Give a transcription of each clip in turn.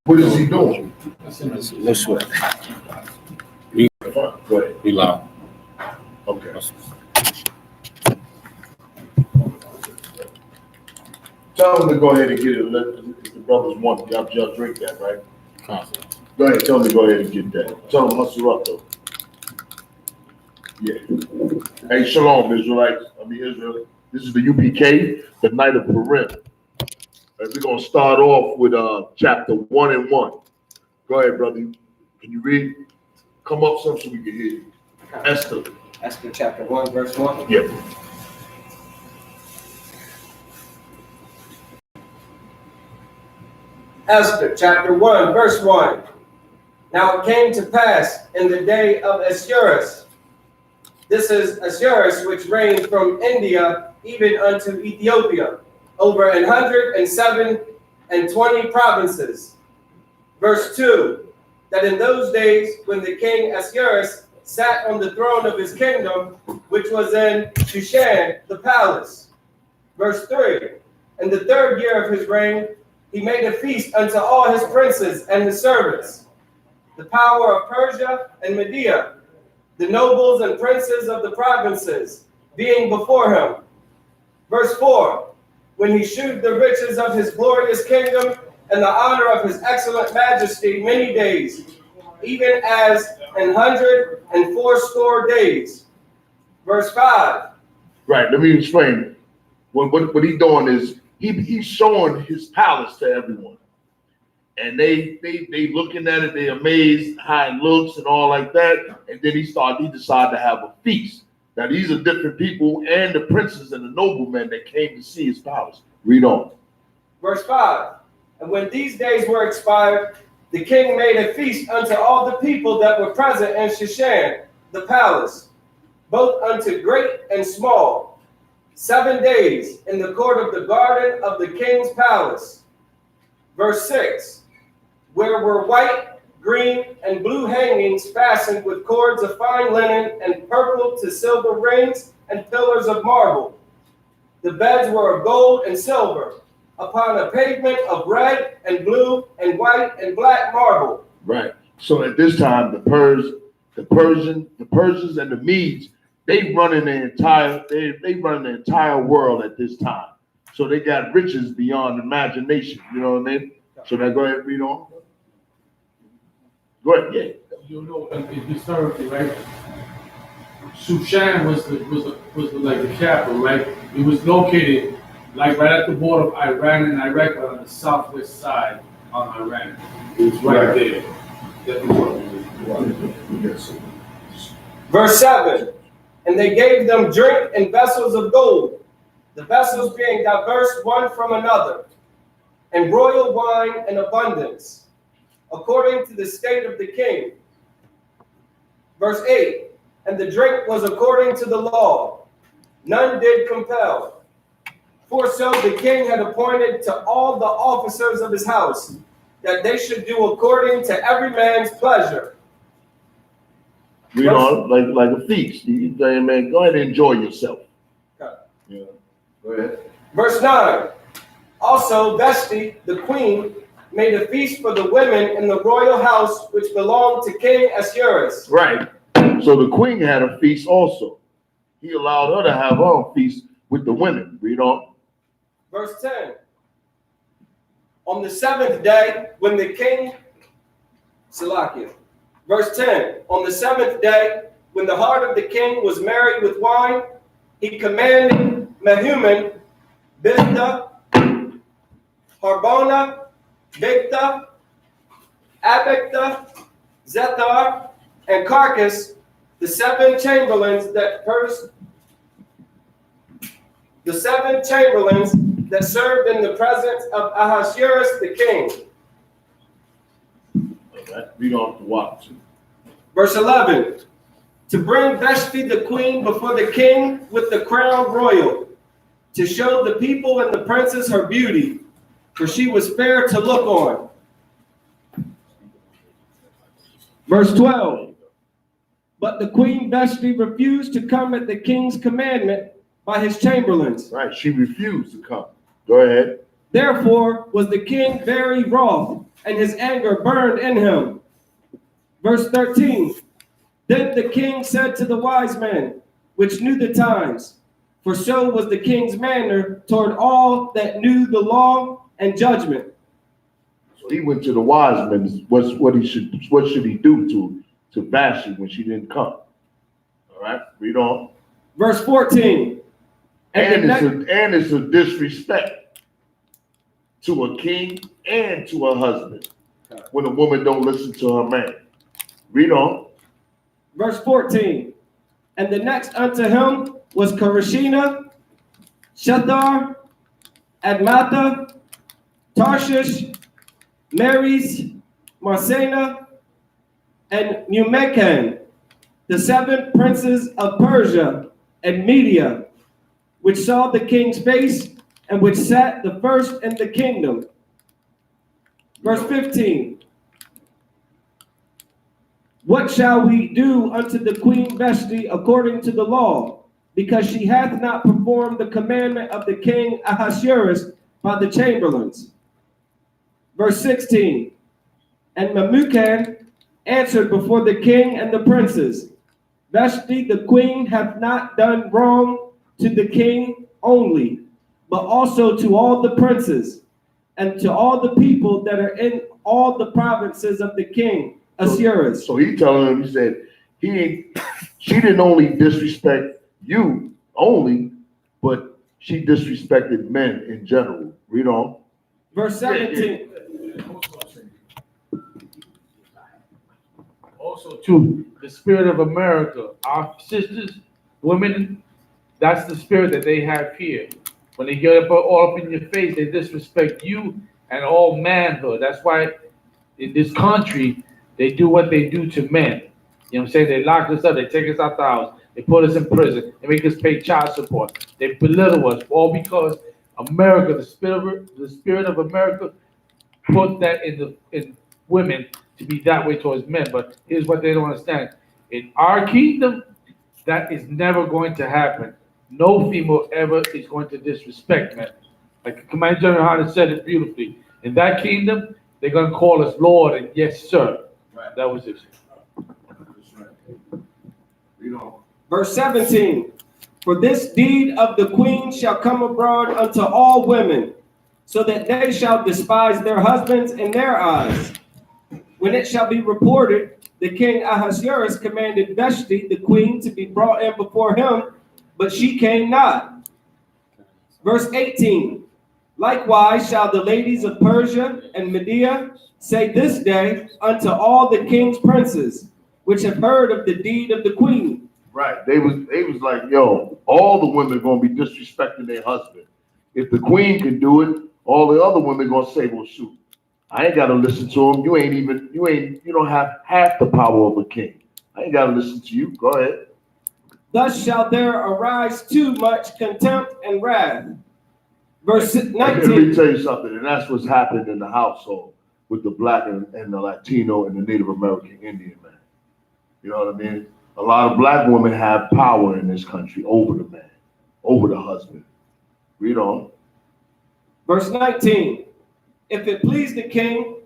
What is he doing? No sweat. Go ahead. Be loud. Okay. Tell them to go ahead and get it. If the brothers want, y'all drink that, right? Go ahead. Tell them to go ahead and get that. Tell them hustle up though. Yeah. Hey, shalom, Israelites. Israel. This is the UPK, the night of Purim. And we're gonna start off with chapter 1 and 1. Go ahead, brother. Can you read? Come up some so we can hear you. Esther. Esther chapter 1, verse 1. Yeah. Esther chapter 1, verse 1. Now it came to pass in the day of Ahasuerus. This is Ahasuerus, which reigned from India even unto Ethiopia, over 127 provinces. Verse 2. That in those days, when the king Ahasuerus sat on the throne of his kingdom, which was in Shushan, the palace. Verse 3. In the 3rd year of his reign, he made a feast unto all his princes and his servants, the power of Persia and Media, the nobles and princes of the provinces, being before him. Verse 4. When he shewed the riches of his glorious kingdom and the honor of his excellent majesty many days, even as 180 days. Verse 5. Right, let me explain. What he's doing is he's showing his palace to everyone. And they looking at it, they amazed how it looks and all like that. And then he decided to have a feast. Now these are different people and the princes and the noblemen that came to see his palace. Read on. Verse 5. And when these days were expired, the king made a feast unto all the people that were present in Shushan, the palace, both unto great and small, 7 days in the court of the garden of the king's palace. Verse 6. Where were white, green, and blue hangings fastened with cords of fine linen and purple to silver rings and pillars of marble. The beds were of gold and silver, upon a pavement of red and blue and white and black marble. Right. So at this time, the Persians and the Medes, they running the entire world at this time. So they got riches beyond imagination. You know what I mean? So now go ahead and read on. Go ahead. Yeah. You know, historically, right? Shushan was like the capital, right? It was located like right at the border of Iran and Iraq, but on the southwest side on Iran. It was right there. Verse 7. And they gave them drink in vessels of gold, the vessels being diverse one from another, and royal wine in abundance, according to the state of the king. Verse 8. And the drink was according to the law. None did compel. For so the king had appointed to all the officers of his house, that they should do according to every man's pleasure. Read on like a feast. You say, man, go ahead and enjoy yourself. Okay. Yeah. Go ahead. Verse 9. Also Vashti, the queen, made a feast for the women in the royal house which belonged to King Ahasuerus. Right. So the queen had a feast also. He allowed her to have her own feast with the women. Read on. Verse 10. On the 7th day, when the king, Salakia. Verse 10. On the 7th day, when the heart of the king was merry with wine, he commanded Mehuman, Biztha, Harbona, Bigtha, Abictha, Zethar, and Carcass, the 7 chamberlains that served in the presence of Ahasuerus the king. Okay. Read on to what? Verse 11. To bring Vashti the queen before the king with the crown royal, to show the people and the princes her beauty, for she was fair to look on. Verse 12. But the queen Vashti refused to come at the king's commandment by his chamberlains. Right, she refused to come. Go ahead. Therefore was the king very wroth, and his anger burned in him. Verse 13. Then the king said to the wise men, which knew the times, for so was the king's manner toward all that knew the law and judgment. So he went to the wise men. What should he do to Vashti when she didn't come? All right, read on. Verse 14. And it's a disrespect to a king and to a husband when a woman don't listen to her man. Read on. Verse 14. And the next unto him was Karashina, Shethar, Admatha, Tarshish, Meres, Marsena, and Mumekan, the 7 princes of Persia and Media, which saw the king's face, and which sat the first in the kingdom. Verse 15. What shall we do unto the queen Vashti according to the law? Because she hath not performed the commandment of the king Ahasuerus by the chamberlains. Verse 16. And Memucan answered before the king and the princes, Vashti the queen hath not done wrong to the king only, but also to all the princes, and to all the people that are in all the provinces of the king Ahasuerus. So he telling him, he said, she didn't only disrespect you only, but she disrespected men in general. Read on. Verse 17. Also, too, the spirit of America, our sisters, women, that's the spirit that they have here. When they get up all up in your face, they disrespect you and all manhood. That's why in this country, they do what they do to men. You know what I'm saying? They lock us up, they take us out the house, they put us in prison, they make us pay child support, they belittle us, all because America, the spirit of America, put that in women to be that way towards men. But here's what they don't understand: in our kingdom, that is never going to happen. No female ever is going to disrespect men. Like Command General Hunter said it beautifully. In that kingdom, they're going to call us Lord and yes, sir. Right. That was it. Verse 17. For this deed of the queen shall come abroad unto all women, so that they shall despise their husbands in their eyes. When it shall be reported, the king Ahasuerus commanded Vashti the queen to be brought in before him, but she came not. Verse 18. Likewise shall the ladies of Persia and Media say this day unto all the king's princes, which have heard of the deed of the queen. Right. They was like, yo, all the women are gonna be disrespecting their husband. If the queen can do it, all the other women gonna say, well, shoot, I ain't gotta listen to him. You don't have half the power of a king. I ain't gotta listen to you. Go ahead. Thus shall there arise too much contempt and wrath. Verse 19. Let me tell you something, and that's what's happened in the household with the black and the Latino and the Native American Indian man. You know what I mean? A lot of black women have power in this country over the man, over the husband. Read on. Verse 19. If it please the king,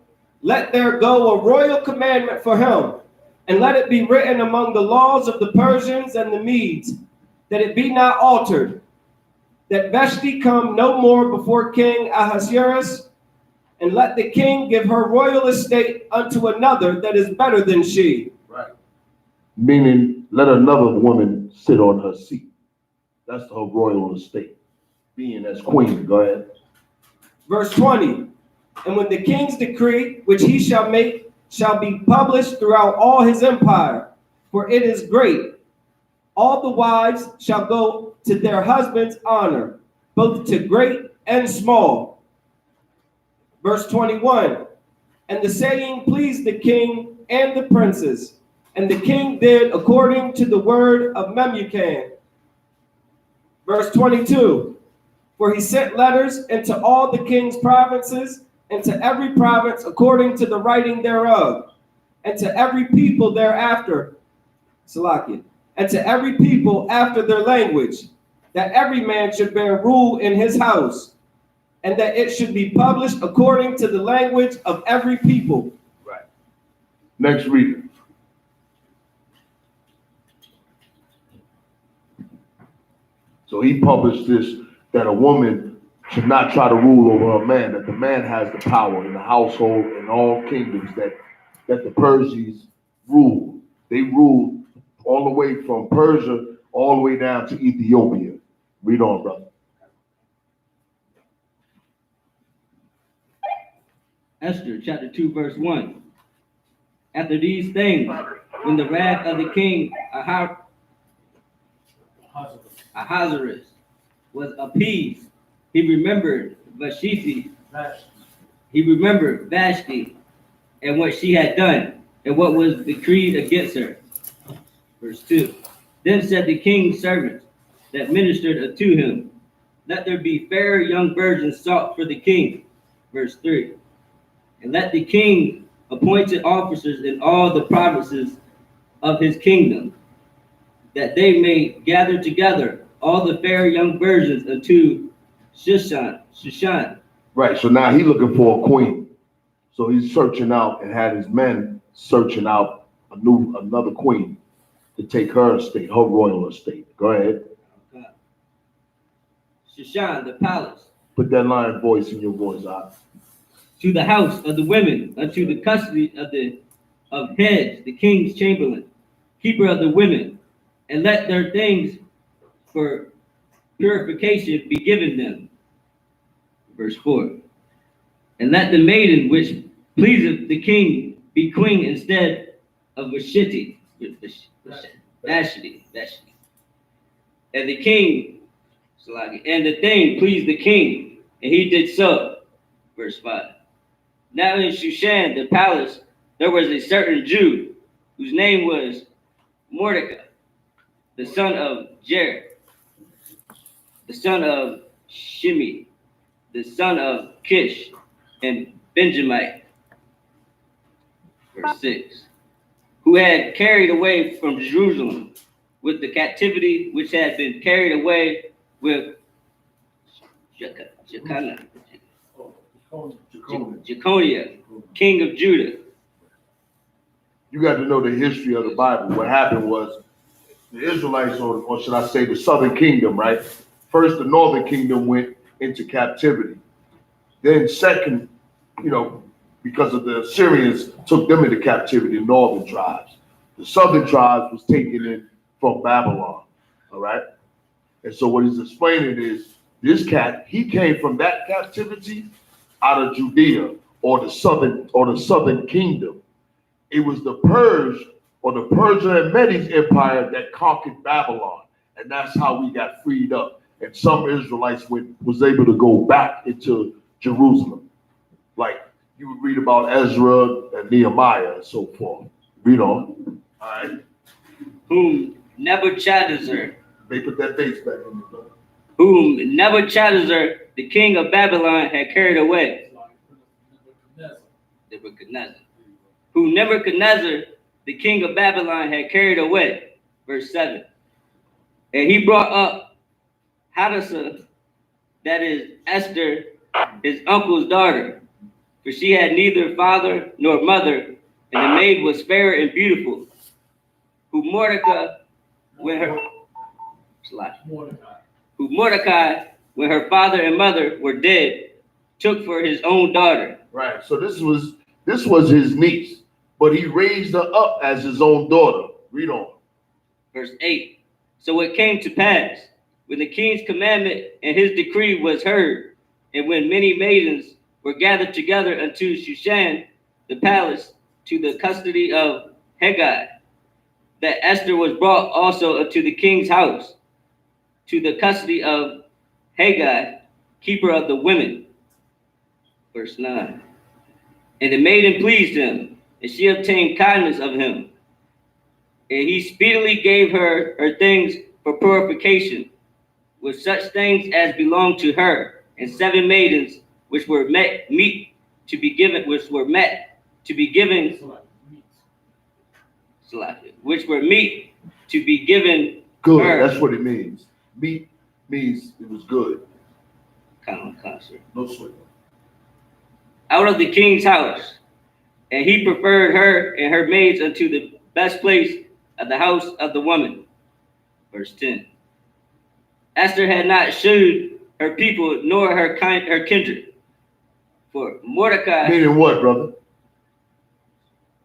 let there go a royal commandment for him, and let it be written among the laws of the Persians and the Medes, that it be not altered, that Vashti come no more before King Ahasuerus, and let the king give her royal estate unto another that is better than she. Right. Meaning, let another woman sit on her seat. That's her royal estate, being as queen. Go ahead. Verse 20. And when the king's decree, which he shall make, shall be published throughout all his empire, for it is great, all the wives shall go to their husband's honor, both to great and small. Verse 21. And the saying pleased the king and the princes, and the king did according to the word of Memucan. Verse 22. For he sent letters into all the king's provinces, and to every province according to the writing thereof, and to every people thereafter, Salakia, and to every people after their language, that every man should bear rule in his house. and that it should be published according to the language of every people. Right. Next reader. So he published this, that a woman should not try to rule over a man, that the man has the power in the household and all kingdoms that the Persians ruled. They ruled all the way from Persia all the way down to Ethiopia. Read on, brother. Esther chapter 2, verse 1. After these things, when the wrath of the king Ahasuerus was appeased, he remembered Vashti and what she had done, and what was decreed against her. Verse 2. Then said the king's servants that ministered unto him, let there be fair young virgins sought for the king. Verse 3. And let the king appointed officers in all the provinces of his kingdom, that they may gather together all the fair young virgins unto Shushan. Right, so now he's looking for a queen. So he's searching out and had his men searching out another queen to take her estate, her royal estate. Go ahead. Shushan, the palace. Put that lion voice in your voice out. To the house of the women, unto the custody of heads, the king's chamberlain, keeper of the women, and let their things for purification be given them. Verse 4. And let the maiden which pleaseth the king be queen instead of Vashti. And the king, and the thing pleased the king, and he did so. Verse 5. Now in Shushan, the palace, there was a certain Jew whose name was Mordecai, the son of Jair, the son of Shimei, the son of Kish, and Benjamin. Verse 6. Who had carried away from Jerusalem with the captivity which had been carried away with Jeconiah, king of Judah. You got to know the history of the Bible. What happened was the Israelites, or should I say the southern kingdom, right? First, the northern kingdom went into captivity. Then second, because of the Assyrians took them into captivity, the northern tribes. The southern tribes was taken in from Babylon, all right? And so what he's explaining is this cat, he came from that captivity out of Judea or the southern kingdom. It was the Persian and Medes Empire that conquered Babylon. And that's how we got freed up. And some Israelites was able to go back into Jerusalem. Like you would read about Ezra and Nehemiah and so forth. Read on. All right. Whom Nebuchadnezzar. They put that base back in there. Whom Nebuchadnezzar, the king of Babylon, had carried away. Nebuchadnezzar. Whom Nebuchadnezzar, the king of Babylon, had carried away. Verse 7. And he brought up Hadassah, that is Esther, his uncle's daughter, for she had neither father nor mother, and the maid was fair and beautiful. Who Mordecai, when her father and mother were dead, took for his own daughter. Right. So this was his niece, but he raised her up as his own daughter. Read on. Verse 8. So it came to pass, when the king's commandment and his decree was heard, and when many maidens were gathered together unto Shushan, the palace, to the custody of Hegai, that Esther was brought also unto the king's house, to the custody of Hegai, keeper of the women. Verse 9. And the maiden pleased him, and she obtained kindness of him. And he speedily gave her her things for purification, with such things as belonged to her, and 7 maidens which were meet to be given, which were meet to be given Good. her. That's what it means. Meat means it was good. Come on, sir. No sweat. Out of the king's house, and he preferred her and her maids unto the best place of the house of the woman. Verse 10. Esther had not shewed her people nor her kindred. For Mordecai. Meaning what, brother?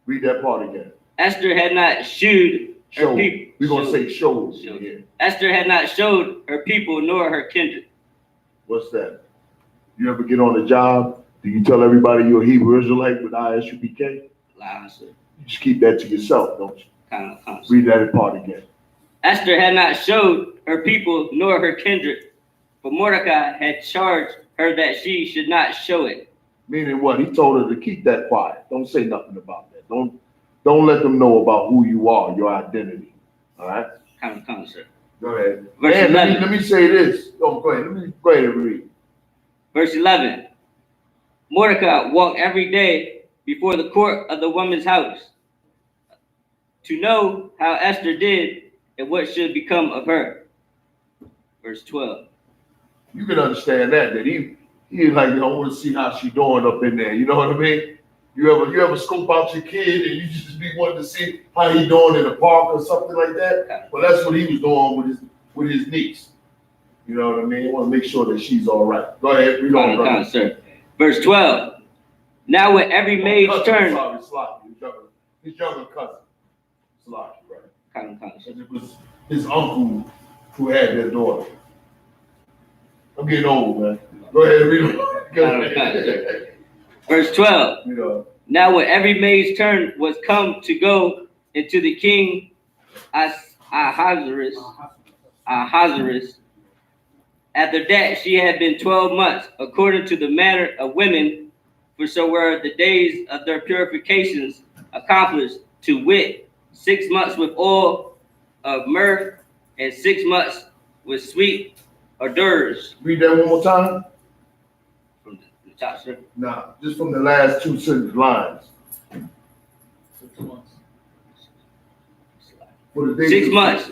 Read that part again. Esther had not shewed her people. We're going to say shows. Showed. Yeah. Esther had not showed her people nor her kindred. What's that? You ever get on a job? Do you tell everybody you're a Hebrew Israelite with ISUPK? Lie, sir. You just keep that to yourself, don't you? Kind of. Read that part again. Esther had not showed her people nor her kindred, for Mordecai had charged her that she should not show it. Meaning what? He told her to keep that quiet. Don't say nothing about that. Don't let them know about who you are, your identity. All right? Kind of, sir. Go ahead. Verse And 11. let me say this. Oh, go ahead. Go ahead and read. Verse 11. Mordecai walked every day before the court of the woman's house to know how Esther did and what should become of her. Verse 12. You can understand that he like, I want to see how she doing up in there. You know what I mean? You ever scope out your kid and you just be wanting to see how he doing in the park or something like that? Well, that's what he was doing with his niece. You know what I mean? I want to make sure that she's all right. Go ahead, read on, brother. Sir. Verse 12. Now when every maid's turn. Sorry, Slocky, his younger cousin. Slocky, right? And it was his uncle who had their daughter. I'm getting old, man. Go ahead, read on. Go ahead. Verse 12. You know. Now when every maid's turn was come to go into the king Ahasuerus, after that she had been 12 months, according to the manner of women, for so were the days of their purifications accomplished, to wit, 6 months with oil of myrrh, and 6 months with sweet odors. Read that one more time. From the top, sir. Nah, just from the last two sentence lines. 6 months. For the days 6 months.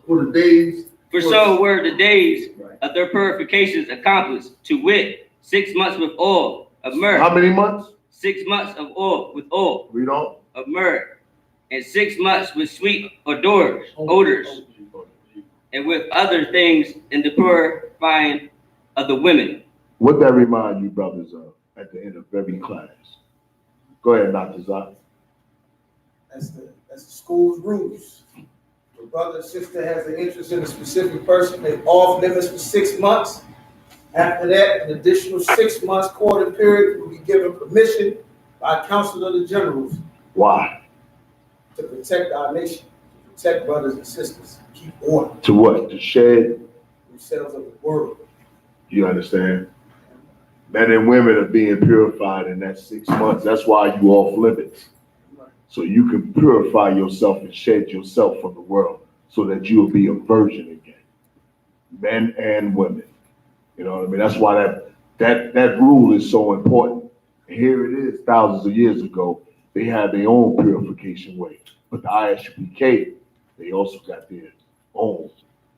For the days. For so were the days of their purifications accomplished, to wit, 6 months with oil of myrrh. How many months? 6 months of oil with oil Read on. of myrrh, and 6 months with sweet odors, and with other things in the purifying of the women. What that remind you, brothers, of at the end of every class? Go ahead, Dr. Zach. That's the school's rules. The brother or sister has an interest in a specific person, they off limits for 6 months. After that, an additional 6 months quarter period will be given permission by Council of the Generals. Why? To protect our nation, to protect brothers and sisters, keep order. To what? To shed? Themselves of the world. You understand? Men and women are being purified in that 6 months. That's why you off limits. So you can purify yourself and shed yourself from the world so that you'll be a virgin again. Men and women. You know what I mean? That's why that rule is so important. And here it is, thousands of years ago, they had their own purification way. But the ISUPK, they also got their own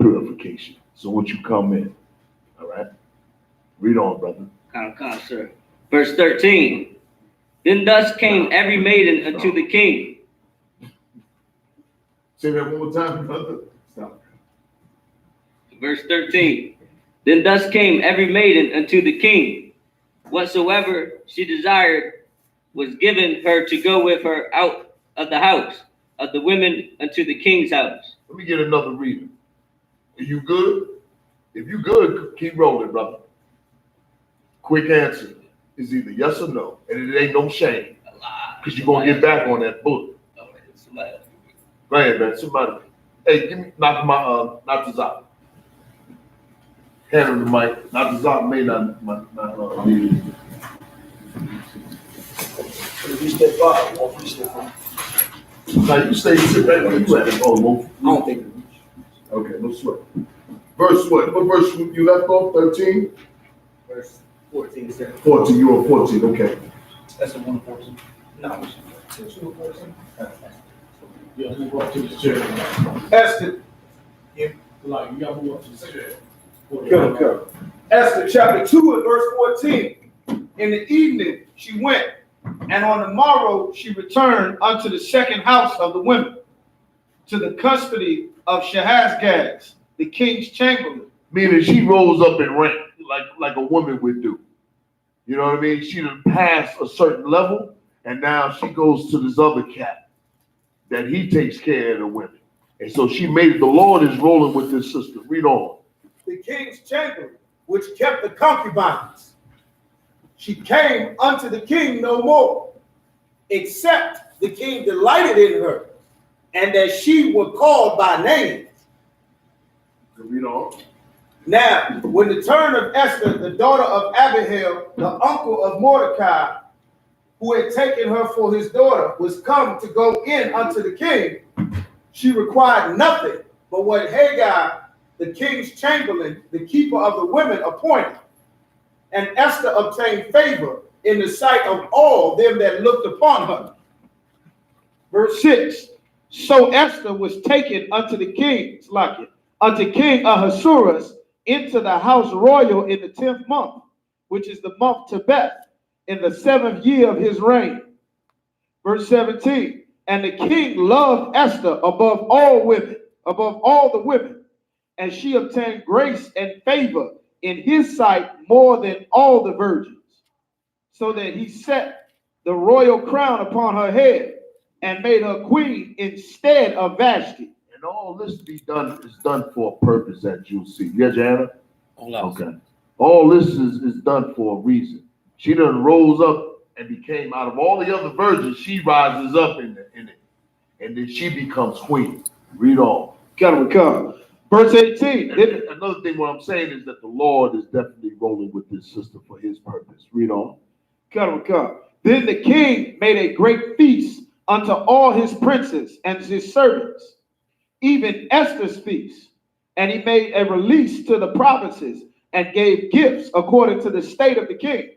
purification. So once you come in, all right? Read on, brother. Come, sir. Verse 13. Then thus came every maiden unto the king. Say that one more time, brother. Stop. Verse 13. Then thus came every maiden unto the king. Whatsoever she desired was given her to go with her out of the house of the women unto the king's house. Let me get another reader. Are you good? If you good, keep rolling, brother. Quick answer is either yes or no, and it ain't no shame, because you're gonna get back on that book. Go ahead, man. Somebody, hey, give me not the Zop. Hand him the mic. Not the Zop may not need it. You step up, walk you step up. Now you sit right where you at. Oh, no. I don't think. Okay, no sweat. Verse what? What verse you left off? 13? Verse 14 is there. 14. You were 14. Okay. That's a 114. No. 214. Yeah, move up to the chair. Esther. Like, you gotta move up to the chair. Come. Esther chapter 2 and verse 14. In the evening she went, and on the morrow she returned unto the second house of the women, to the custody of Shahazgaz, the king's chamberlain. Meaning she rose up in rank like a woman would do. You know what I mean? She done passed a certain level, and now she goes to this other cat that he takes care of the women. And so she made, the Lord is rolling with this sister. Read on. The king's chamberlain, which kept the concubines. She came unto the king no more, except the king delighted in her, and that she were called by name. Read on. Now, when the turn of Esther, the daughter of Abihail, the uncle of Mordecai, who had taken her for his daughter, was come to go in unto the king, she required nothing but what Haggai, the king's chamberlain, the keeper of the women, appointed. And Esther obtained favor in the sight of all them that looked upon her. Verse 6. So Esther was taken unto the king's unto King Ahasuerus, into the house royal in the 10th month, which is the month Tebeth, in the 7th year of his reign. Verse 17. And the king loved Esther above all women, above all the women, and she obtained grace and favor in his sight more than all the virgins, so that he set the royal crown upon her head and made her queen instead of Vashti. And all this is done for a purpose that you'll see. Yeah, Jana? Okay. All this is done for a reason. She done rose up and became, out of all the other virgins, she rises up in it. And then she becomes queen. Read on. Gotta come. Verse 18. Another thing, what I'm saying is that the Lord is definitely rolling with this sister for his purpose. Read on. Come. Then the king made a great feast unto all his princes and his servants, even Esther's feast. And he made a release to the provinces and gave gifts according to the state of the king.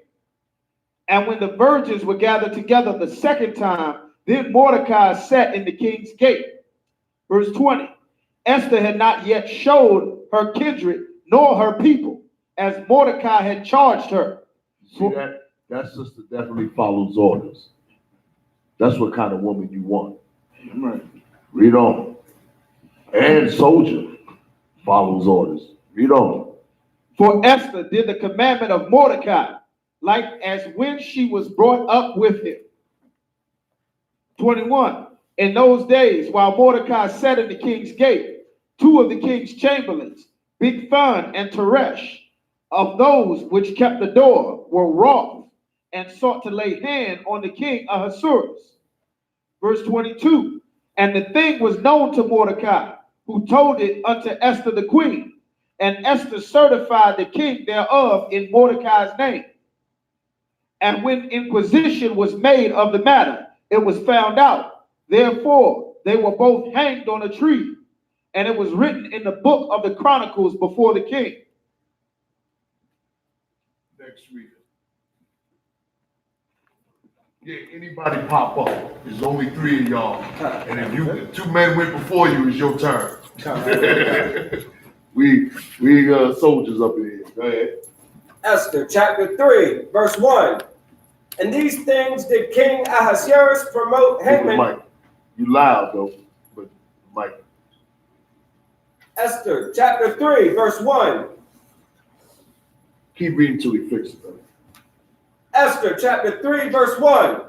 And when the virgins were gathered together the second time, then Mordecai sat in the king's gate. Verse 20. Esther had not yet showed her kindred nor her people, as Mordecai had charged her. See that sister definitely follows orders. That's what kind of woman you want. Right. Read on. And soldier follows orders. Read on. For Esther did the commandment of Mordecai, like as when she was brought up with him. 21. In those days, while Mordecai sat in the king's gate, two of the king's chamberlains, Bigthan and Teresh, of those which kept the door, were wroth and sought to lay hand on the king Ahasuerus. Verse 22. And the thing was known to Mordecai, who told it unto Esther the queen, and Esther certified the king thereof in Mordecai's name. And when inquisition was made of the matter, it was found out. Therefore, they were both hanged on a tree, and it was written in the book of the Chronicles before the king. Next reader. Yeah, anybody pop up. There's only 3 of y'all. And if 2 men went before you, it's your turn. we soldiers up in here. Go ahead. Esther chapter 3, verse 1. And these things did King Ahasuerus promote Haman. Mike, you loud though, but Mike. Esther chapter 3, verse 1. Keep reading till he fixes it. Esther chapter 3, verse 1.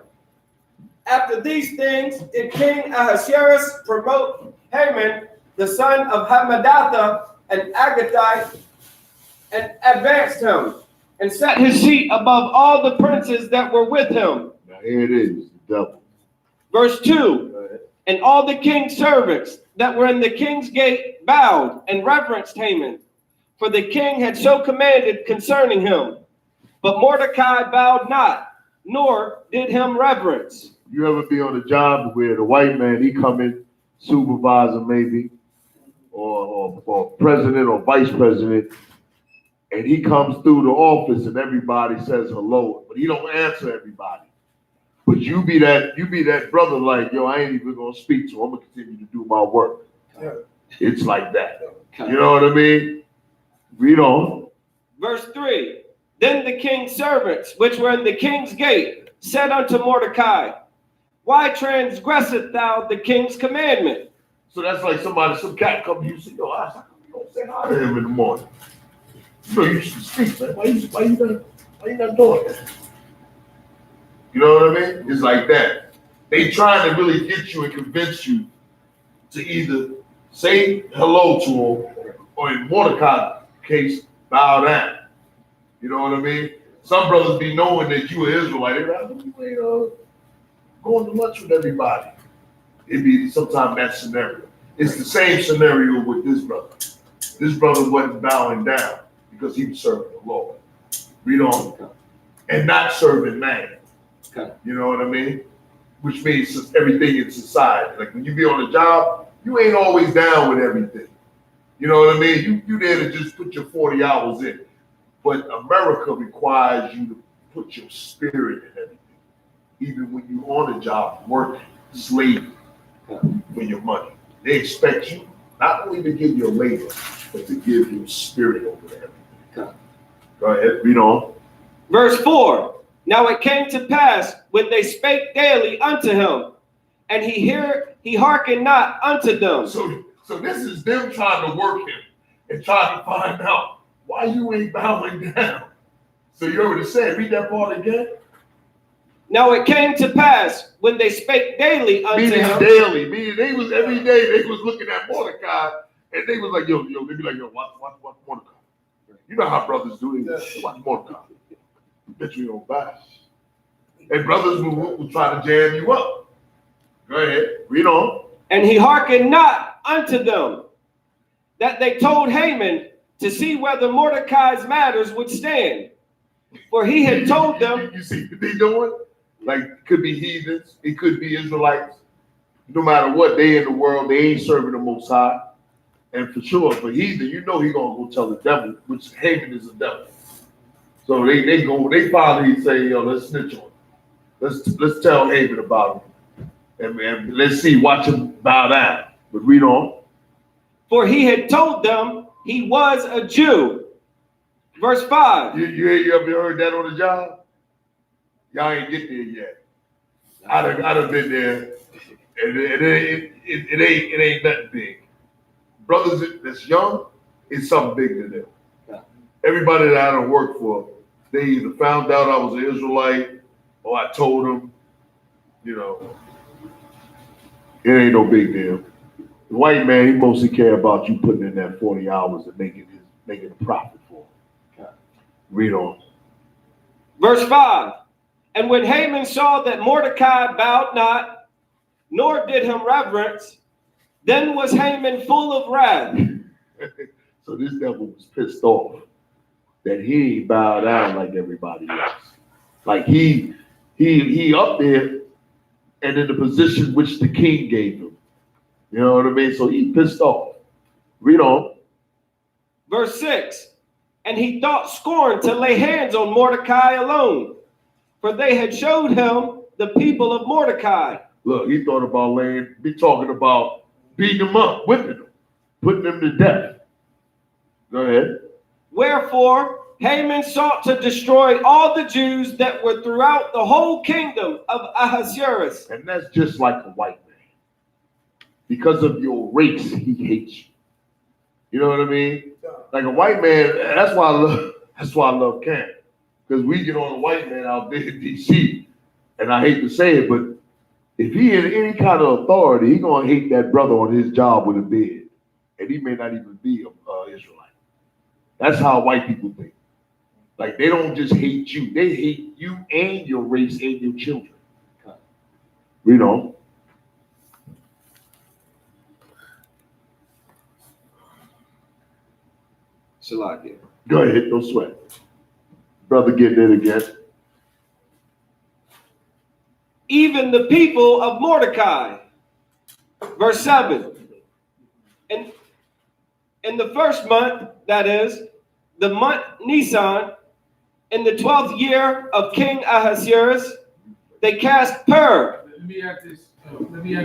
After these things did King Ahasuerus promote Haman, the son of Hammedatha, and Agagite, and advanced him, and set his seat above all the princes that were with him. Now here it is, the devil. Verse 2. And all the king's servants that were in the king's gate bowed and reverenced Haman, for the king had so commanded concerning him. But Mordecai bowed not, nor did him reverence. You ever be on a job where the white man, he come in, supervisor maybe, or president or vice president, and he comes through the office and everybody says hello, but he don't answer everybody. But you be that brother like, yo, I ain't even gonna speak to him. I'm gonna continue to do my work. Yeah. It's like that. You know what I mean? Read on. Verse 3. Then the king's servants, which were in the king's gate, said unto Mordecai, why transgresseth thou the king's commandment? So that's like some cat come to you and say, yo, how come you don't say hi to him in the morning? You know, you should speak, man. Why you not doing that? You know what I mean? It's like that. They trying to really get you and convince you to either say hello to him or in Mordecai's case, bow down. You know what I mean? Some brothers be knowing that you are Israelite. They're like, you ain't going to lunch with everybody. It'd be sometimes that scenario. It's the same scenario with this brother. This brother wasn't bowing down because he was serving the Lord. Read on. And not serving man. Okay. You know what I mean? Which means everything in society. Like when you be on a job, you ain't always down with everything. You know what I mean? You there to just put your 40 hours in. But America requires you to put your spirit in everything. Even when you're on a job, working, slaving for your money. They expect you not only to give your labor, but to give your spirit over there. Go ahead, read on. Verse 4. Now it came to pass when they spake daily unto him, and he hearkened not unto them. So this is them trying to work him and trying to find out why you ain't bowing down. So you already said, read that part again. Now it came to pass when they spake daily unto him. Meaning they was every day they was looking at Mordecai and they was like, yo, they be like, yo, watch Mordecai. You know how brothers do it. Watch Mordecai. Bet you don't buy. And brothers will try to jam you up. Go ahead, read on. And he hearkened not unto them, that they told Haman to see whether Mordecai's matters would stand. For he had told them. You see what they doing? Like, it could be heathens, it could be Israelites. No matter what day in the world, they ain't serving the Most High. And for sure, for heathen, you know he gonna go tell the devil, which Haman is a devil. So they finally say, yo, let's snitch on him. Let's tell Haman about him. And let's see, watch him bow down. But read on. For he had told them he was a Jew. Verse 5. You ever heard that on the job? Y'all ain't get there yet. I'd have been there. And it ain't nothing big. Brothers that's young, it's something big to them. Yeah. Everybody that I don't work for, they either found out I was an Israelite or I told them, you know, it ain't no big deal. The white man, he mostly care about you putting in that 40 hours and making a profit for him. Yeah. Read on. Verse 5. And when Haman saw that Mordecai bowed not, nor did him reverence, then was Haman full of wrath. So this devil was pissed off that he ain't bowed down like everybody else. Like he up there and in the position which the king gave him. You know what I mean? So he pissed off. Read on. Verse 6. And he thought scorn to lay hands on Mordecai alone, for they had showed him the people of Mordecai. Look, he thought about talking about beating him up, whipping him, putting him to death. Go ahead. Wherefore Haman sought to destroy all the Jews that were throughout the whole kingdom of Ahasuerus. And that's just like a white man. Because of your race, he hates you. You know what I mean? Like a white man, that's why I love Cam. Because we get on a white man out there in DC, and I hate to say it, but if he in any kind of authority, he gonna hate that brother on his job with a beard, and he may not even be an Israelite. That's how white people think. Like they don't just hate you; they hate you and your race and your children. Read on. Shalakia. Go ahead, don't sweat. Brother getting it again. Even the people of Mordecai. Verse 7. In the first month, that is, the month Nisan, in the 12th year of King Ahasuerus, they cast Pur. Let me add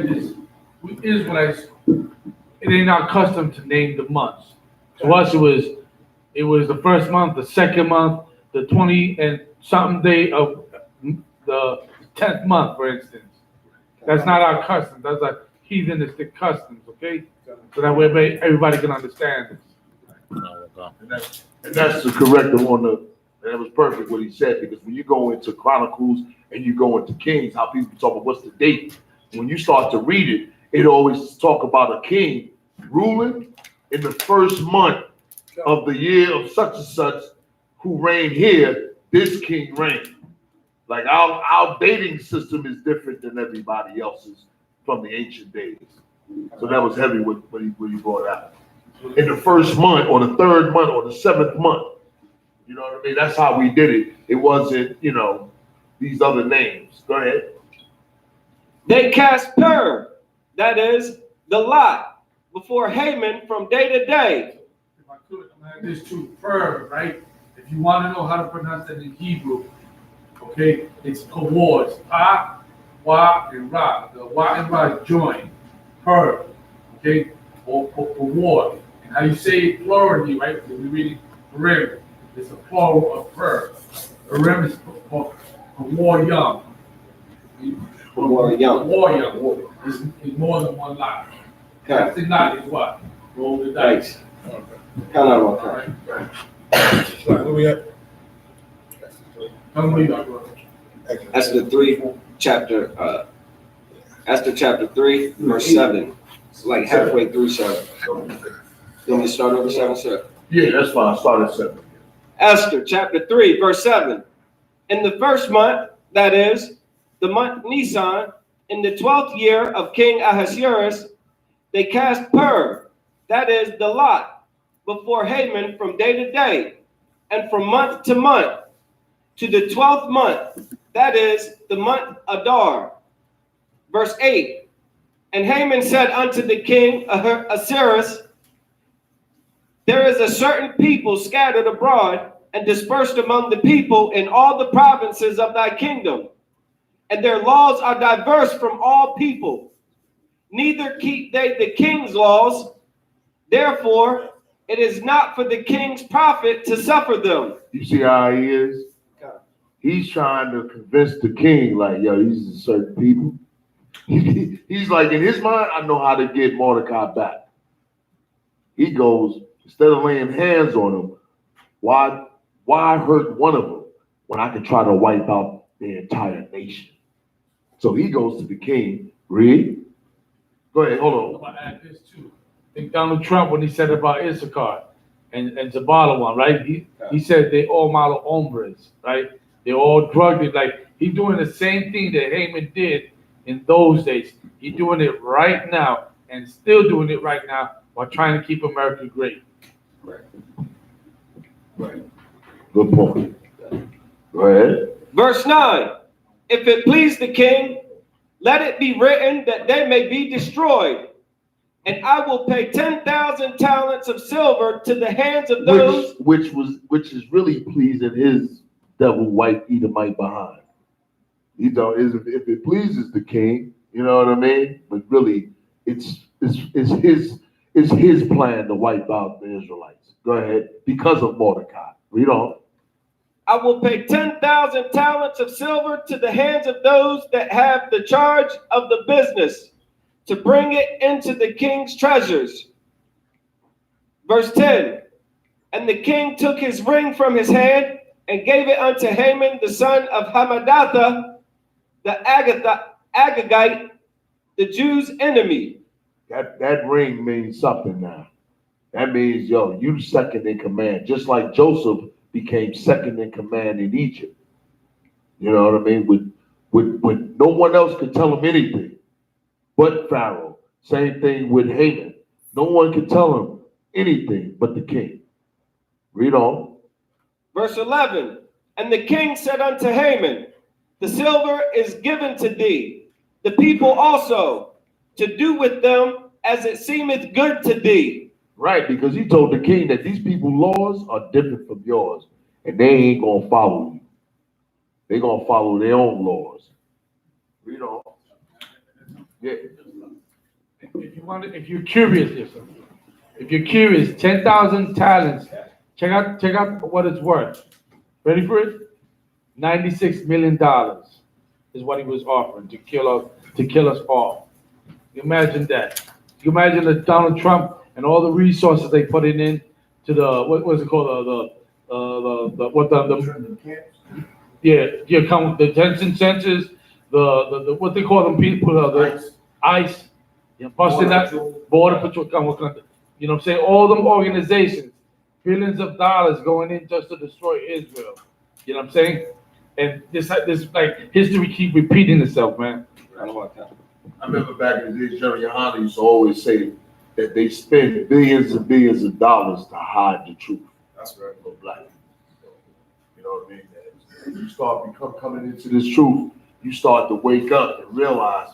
this. We Israelites, it ain't our custom to name the months. To us, it was it was the first month, the second month, the 20 and something day of the 10th month, for instance. That's not our custom. That's like heathenistic customs, okay? So that way everybody can understand this. And that's the corrective on the, and it was perfect what he said, because when you go into Chronicles and you go into Kings, how people talk about what's the date. When you start to read it, it always talk about a king ruling in the first month of the year of such and such who reigned here, this king reigned. Like our dating system is different than everybody else's from the ancient days. So that was heavy what he brought out. In the first month or the third month or the seventh month. You know what I mean? That's how we did it. It wasn't, these other names. Go ahead. They cast Purim, that is, the lot, before Haman from day to day. If I could, I'm gonna add this too, Purim, right? If you want to know how to pronounce that in Hebrew, okay, it's awards. Pa, wa, and ra. The wa and ra join. Purim, okay, or award. And how you say it plurally, right? When we read Purim, it's a plural of Purim. Purim is for war young. War young. War young is more than one lot. That's the lot is what? Roll the dice. Count out one time. Right. Where we at? Tell me what you got, brother. Esther 3, chapter 3, verse 7. It's like halfway through 7. You want me to start over 7, sir? Yeah, that's fine. Start at 7. Esther chapter 3, verse 7. In the first month, that is, the month Nisan, in the 12th year of King Ahasuerus, they cast Purim, that is, the lot, before Haman from day to day, and from month to month, to the 12th month, that is, the month Adar. Verse 8. And Haman said unto the king Ahasuerus, there is a certain people scattered abroad and dispersed among the people in all the provinces of thy kingdom, and their laws are diverse from all people. Neither keep they the king's laws. Therefore, it is not for the king's profit to suffer them. You see how he is? He's trying to convince the king, like, yo, these are certain people. He's like, in his mind, I know how to get Mordecai back. He goes, instead of laying hands on him, why hurt one of them when I can try to wipe out the entire nation? So he goes to the king. Read. Go ahead, hold on. I'm gonna add this too. I think Donald Trump, when he said about Issachar and Zabala one, right? He said they all model hombres, right? They all drugged it. Like he's doing the same thing that Haman did in those days. He's doing it right now and still doing it right now while trying to keep America great. Right. Good point. Go ahead. Verse 9. If it please the king, let it be written that they may be destroyed. And I will pay 10,000 talents of silver to the hands of those. Which is really pleasing his devil white Edomite behind. If it pleases the king, you know what I mean? But really, it's his plan to wipe out the Israelites. Go ahead. Because of Mordecai. Read on. I will pay 10,000 talents of silver to the hands of those that have the charge of the business, to bring it into the king's treasures. Verse 10. And the king took his ring from his hand and gave it unto Haman, the son of Hammedatha, the Agagite, the Jews' enemy. That ring means something now. That means, yo, you second in command, just like Joseph became second in command in Egypt. You know what I mean? With no one else could tell him anything but Pharaoh. Same thing with Haman. No one could tell him anything but the king. Read on. Verse 11. And the king said unto Haman, the silver is given to thee, the people also, to do with them as it seemeth good to thee. Right, because he told the king that these people's laws are different from yours, and they ain't gonna follow you. They're gonna follow their own laws. Read on. Yeah. If you're curious, 10,000 talents Check out what it's worth. Ready for it? $96 million is what he was offering to kill us all. You imagine that. You imagine that Donald Trump and all the resources they put in to the what was it called the detention centers, the what they call them people, the ICE, busting that border patrol. You know what I'm saying? All them organizations, billions of dollars going in just to destroy Israel. You know what I'm saying? And this like history keep repeating itself, man. I remember back in the days, Jerry Yohana used to always say that they spend billions and billions of dollars to hide the truth. That's right. For black people. You know what I mean? When you start coming into this truth, you start to wake up and realize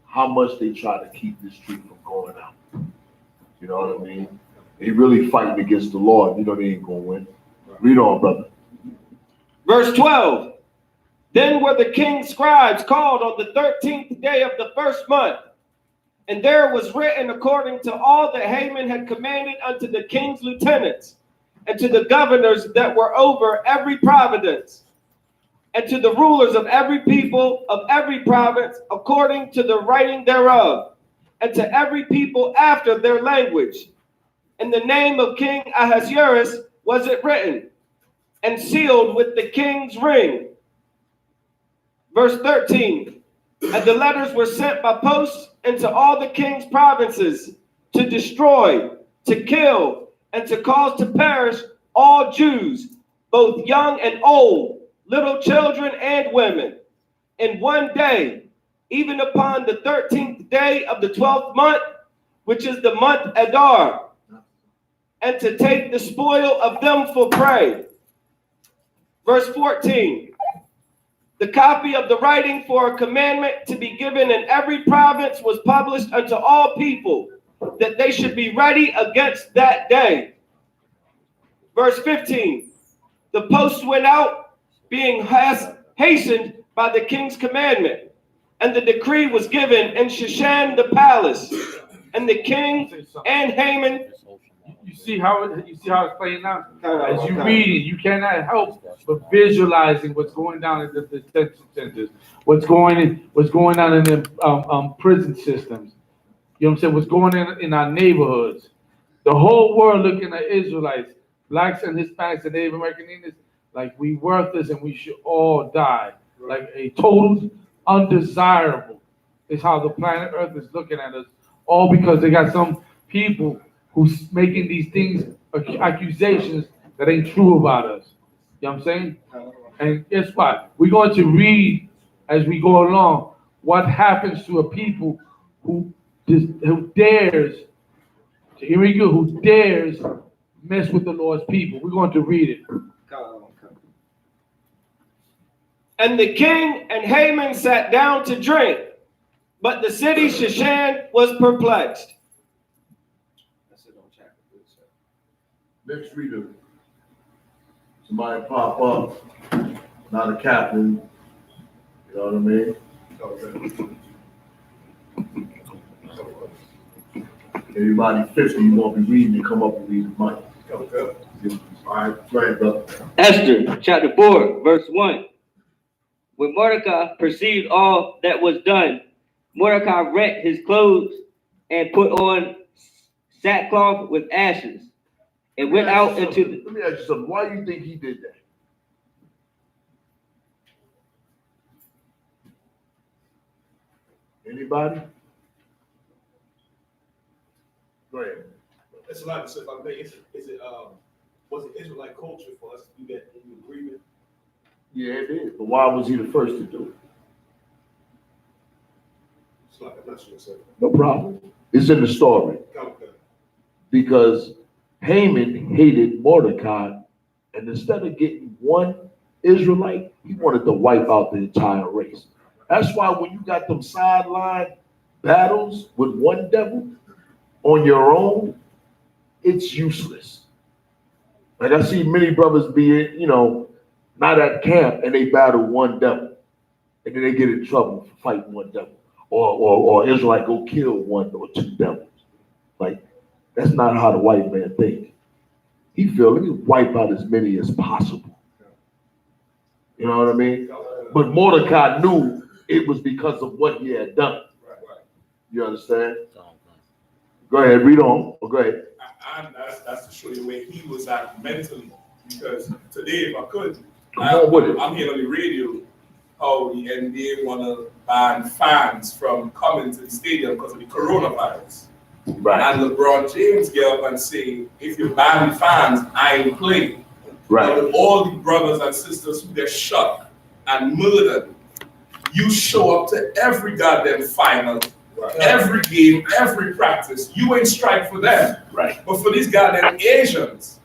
how much they try to keep this truth from going out. You know what I mean? They really fighting against the Lord. You know they ain't gonna win. Read on, brother. Verse 12. Then were the king's scribes called on the 13th day of the first month, and there was written according to all that Haman had commanded unto the king's lieutenants, and to the governors that were over every province, and to the rulers of every people of every province, according to the writing thereof, and to every people after their language. In the name of King Ahasuerus was it written, and sealed with the king's ring. Verse 13, and the letters were sent by post into all the king's provinces to destroy, to kill, and to cause to perish all Jews, both young and old, little children and women, in one day, even upon the 13th day of the 12th month, which is the month Adar, and to take the spoil of them for prey. Verse 14, the copy of the writing for a commandment to be given in every province was published unto all people, that they should be ready against that day. Verse 15, the post went out, being hastened by the king's commandment, and the decree was given in Shushan the palace, and the king and Haman. You see how it's playing out? As you read it, you cannot help but visualizing what's going down in the detention centers, what's going on in the prison systems. You know what I'm saying? What's going on in our neighborhoods? The whole world looking at Israelites, blacks and Hispanics and Native American Indians, like we worthless and we should all die. Like a total undesirable is how the planet Earth is looking at us, all because they got some people who's making these things, accusations that ain't true about us. You know what I'm saying? And guess what? We're going to read as we go along what happens to a people who dares, here we go, who dares mess with the Lord's people. We're going to read it. And the king and Haman sat down to drink, but the city Shushan was perplexed. Next reader. Somebody pop up. Not a captain. You know what I mean? Anybody 50, you won't be reading and come up and read the mic. All right, go ahead, brother. Esther, chapter 4, verse 1. When Mordecai perceived all that was done, Mordecai rent his clothes and put on sackcloth with ashes, and went out into the... Let me ask you something. Why do you think he did that? Anybody? Go ahead. That's a lot to say about me. Was it Israelite culture for us to do that in agreement? Yeah, it is. But why was he the first to do it? It's like I'm not sure. Sir. No problem. It's in the story. Okay. Because Haman hated Mordecai, and instead of getting one Israelite, he wanted to wipe out the entire race. That's why when you got them sideline battles with one devil on your own, it's useless. Like I see many brothers being, not at camp, and they battle one devil, and then they get in trouble for fighting one devil, or Israelite go kill one or two devils. Like, that's not how the white man thinks. he feel, let me wipe out as many as possible. You know what I mean? But Mordecai knew it was because of what he had done. You understand? Go ahead, read on. Go ahead. And that's to show you where he was at mentally. Because today, if I could, I'm hearing on the radio how the NBA want to ban fans from coming to the stadium because of the coronavirus. Right. And LeBron James get up and say, if you ban the fans, I ain't playing. Right. But with all the brothers and sisters who get shot and murdered, you show up to every goddamn final, every game, every practice. You ain't strike for them. Right. But for these goddamn Asians,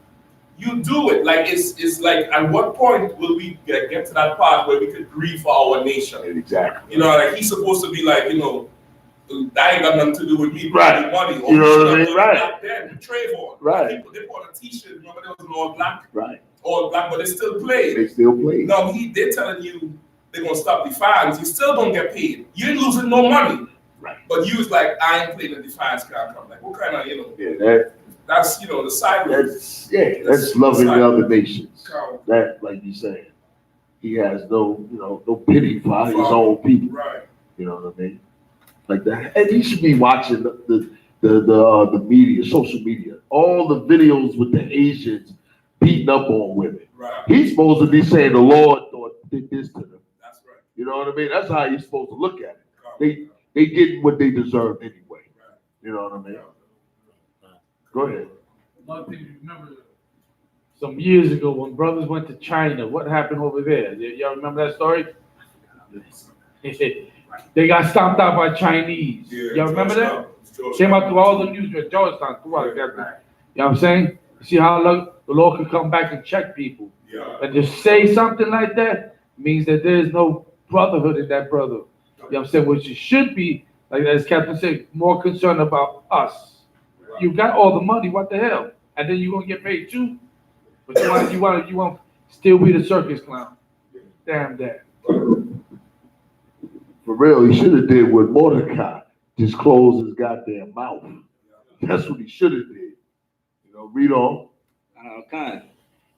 you do it. Like it's like, at what point will we get to that part where we could grieve for our nation? Exactly. You know, like he's supposed to be like, you know, that ain't got nothing to do with me, right? Money. You know what I mean? Right. Back then, Trayvon. Right. People, they bought a T-shirt. Remember, there was an all black. Right. All black, but they still play. They still play. No, they're telling you they're gonna stop the fans. You still don't get paid. You ain't losing no money. Right. But you was like, I ain't playing the fans can't come. Like, what kind of, you know? Yeah, that's you know the side. That's loving the other nations. That, like you saying, he has no, you know, no pity for his own people. Right. You know what I mean? Like that, and he should be watching the media, social media, all the videos with the Asians beating up on women. Right. He's supposed to be saying the Lord did this to them. That's right. You know what I mean? That's how you're supposed to look at it. They get what they deserve anyway. Right. You know what I mean? Go ahead. Another thing you remember, some years ago when brothers went to China, what happened over there? Y'all remember that story? They got stomped out by Chinese. Yeah, y'all remember that? Came out through all the news with Georgetown. You know what I'm saying? You see how the Lord can come back and check people. Yeah. And to say something like that means that there is no brotherhood in that brother. You know what I'm saying? Which you should be, like as Captain said, more concerned about us. You got all the money, what the hell? And then you're gonna get paid too? But you want still be the circus clown. Damn that. For real, he should have did what Mordecai, just close his goddamn mouth. That's what he should have did. You know, read on. Okay.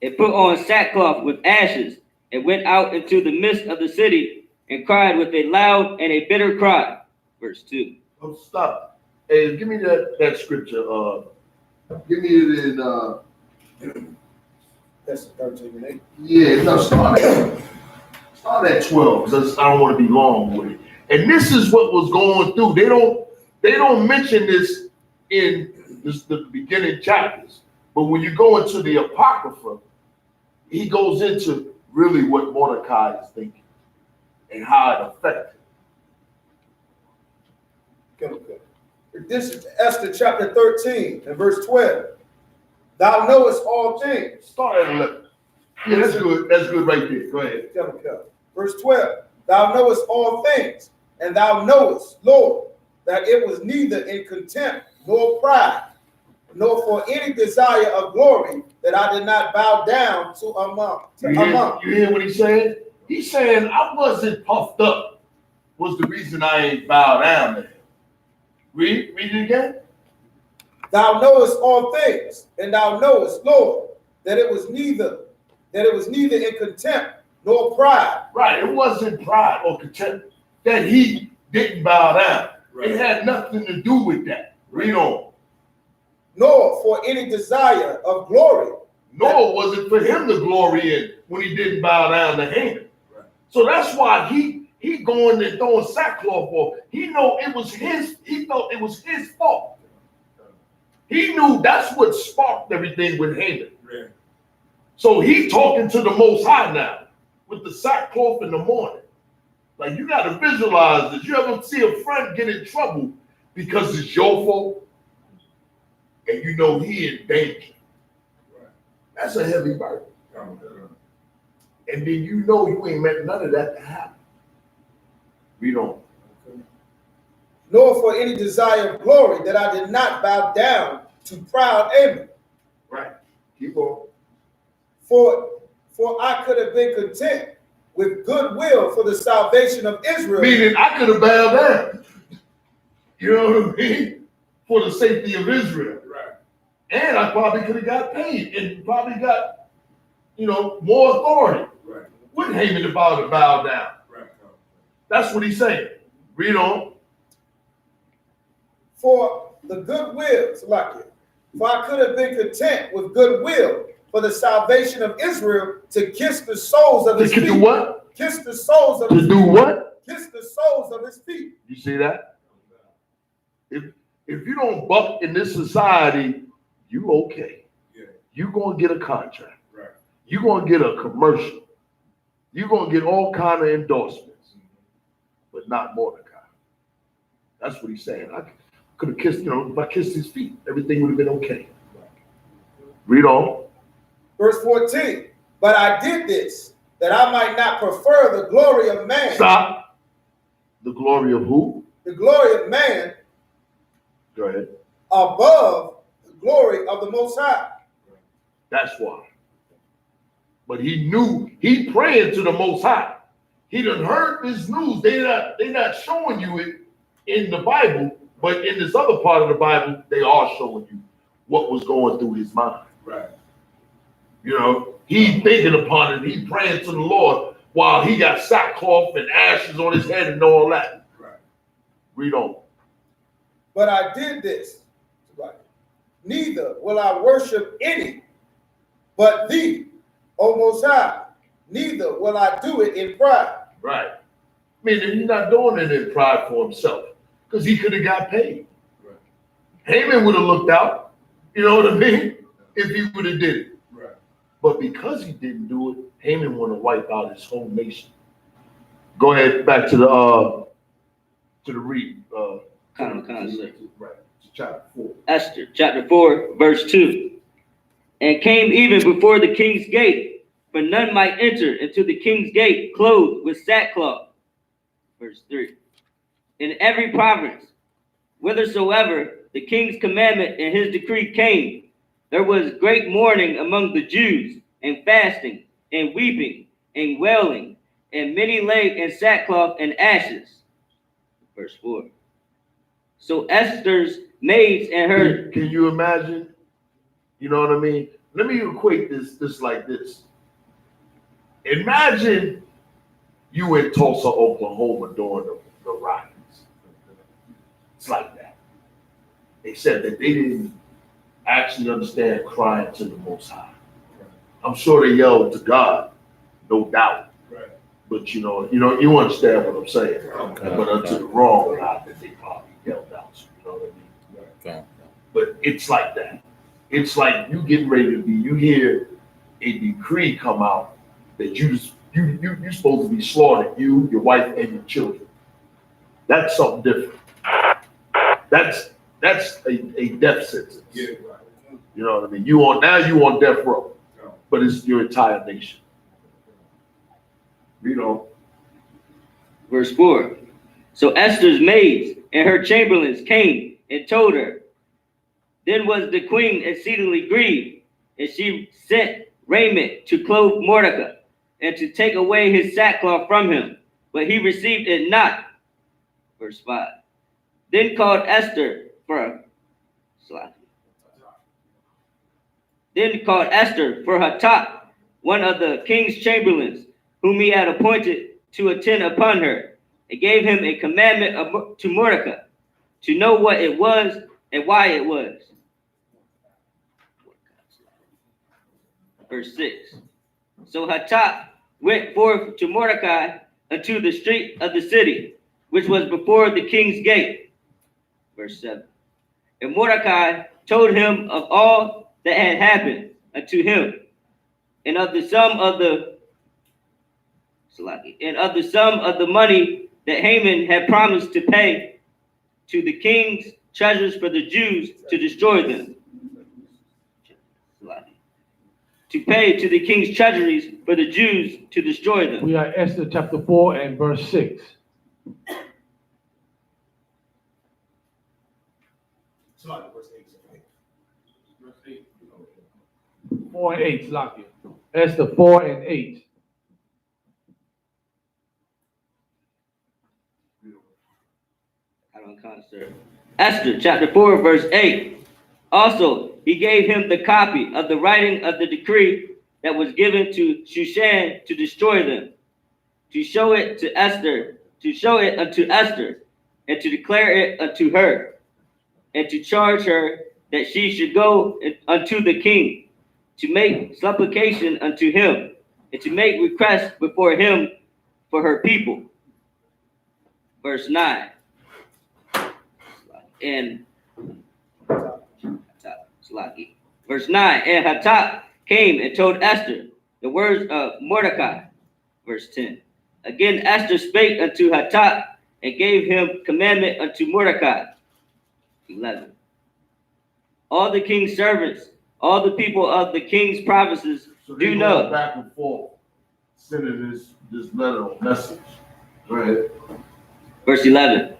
It put on sackcloth with ashes and went out into the midst of the city and cried with a loud and a bitter cry. Verse 2. Oh, stop. Hey, give me that scripture. Give me it in That's 13 and 8. Yeah, no, start at 12, because I don't want to be long with it. And this is what was going through. They don't mention this in the beginning chapters, but when you go into the Apocrypha, he goes into really what Mordecai is thinking and how it affected him. Okay. This is Esther chapter 13 and verse 12. Thou knowest all things. Start at 11. Yeah, that's good. That's good right there. Go ahead. Okay. Verse 12. Thou knowest all things, and thou knowest, Lord, that it was neither in contempt nor pride, nor for any desire of glory that I did not bow down to among. You hear what he's saying? He's saying I wasn't puffed up. Was the reason I ain't bowed down to him. Read it again. Thou knowest all things, and thou knowest, Lord, that it was neither in contempt nor pride. Right, it wasn't pride or contempt that he didn't bow down. Right. It had nothing to do with that. Read on. Nor for any desire of glory. Nor was it for him to glory in when he didn't bow down to Haman. Right. So that's why he going and throwing sackcloth off. He felt it was his fault. He knew that's what sparked everything with Haman. Right. So he talking to the Most High now with the sackcloth in the morning. Like, you got to visualize this. You ever see a friend get in trouble because it's your fault and you know he in danger? Right. That's a heavy burden. And then you know you ain't meant none of that to happen. Read on. Nor for any desire of glory that I did not bow down to proud Haman. Right. Keep on. For I could have been content with goodwill for the salvation of Israel. Meaning I could have bowed down. You know what I mean? For the safety of Israel. Right. And I probably could have got paid and probably got, more authority. Right. Wouldn't Haman about to bow down. Right. That's what he's saying. Read on. For the goodwill, Salakia, for I could have been content with goodwill for the salvation of Israel to kiss the soles of his feet. To do what? Kiss the soles of To his do feet. what? Kiss the soles of his feet. You see that? If you don't buck in this society, you okay. Yeah. You're going to get a contract. Right. You're going to get a commercial. You're going to get all kind of endorsements, but not Mordecai. That's what he's saying. I could have kissed, if I kissed his feet, everything would have been okay. Read on. Verse 14. But I did this, that I might not prefer the glory of man. Stop. The glory of who? The glory of man. Go ahead. Above the glory of the Most High. That's why. But he knew, he praying to the Most High. He done heard this news. They not showing you it in the Bible, but in this other part of the Bible, they are showing you what was going through his mind. Right. He thinking upon it. He praying to the Lord while he got sackcloth and ashes on his head and all that. Right. Read on. But I did this, neither will I worship any but thee, O Most High, neither will I do it in pride. Right. Meaning he's not doing it in pride for himself, because he could have got paid. Right. Haman would have looked out, you know what I mean, if he would have did it. Right. But because he didn't do it, Haman want to wipe out his whole nation. Go ahead, back to the read. Right. Chapter 4. Esther, chapter 4, verse 2. And came even before the king's gate, for none might enter into the king's gate clothed with sackcloth. Verse 3. In every province, whithersoever the king's commandment and his decree came, there was great mourning among the Jews, and fasting, and weeping, and wailing, and many lay in sackcloth and ashes. Verse 4. So Esther's maids and her... Can you imagine? You know what I mean? Let me equate this like this. Imagine you in Tulsa, Oklahoma during the riots. It's like that. They said that they didn't actually understand crying to the Most High. I'm sure they yelled to God, no doubt. Right. But you understand what I'm saying. But unto the wrong God that they probably yelled out. You know what I mean? But it's like that. It's like you getting ready to you hear a decree come out that you're supposed to be slaughtered, you, your wife, and your children. That's something different. That's a death sentence. Yeah. You know what I mean? You on death row, but it's your entire nation. Verse 4. So Esther's maids and her chamberlains came and told her. Then was the queen exceedingly grieved, and she sent raiment to clothe Mordecai, and to take away his sackcloth from him, but he received it not. Verse 5. Then called Esther for Hatat, one of the king's chamberlains, whom he had appointed to attend upon her, and gave him a commandment to Mordecai, to know what it was and why it was. Verse 6. So Hatat went forth to Mordecai unto the street of the city, which was before the king's gate. Verse 7. And Mordecai told him of all that had happened unto him, and of the sum of the money that Haman had promised to pay to the king's treasures for the Jews to destroy them. To pay to the king's treasuries for the Jews to destroy them. We are Esther chapter 4 and verse 6. Verse 8. 4 and 8, Slakia. Esther 4 and 8. Esther chapter 4 verse 8. Also he gave him the copy of the writing of the decree that was given to Shushan to destroy them, to show it to Esther, to show it unto Esther, and to declare it unto her, and to charge her that she should go unto the king, to make supplication unto him, and to make request before him for her people. Verse 9. And Verse 9, and Hattab came and told Esther the words of Mordecai. Verse 10. Again Esther spake unto Hattab and gave him commandment unto Mordecai. 11. All the king's servants, all the people of the king's provinces do know. Back and forth, sending this letter or message. Go ahead. Verse 11.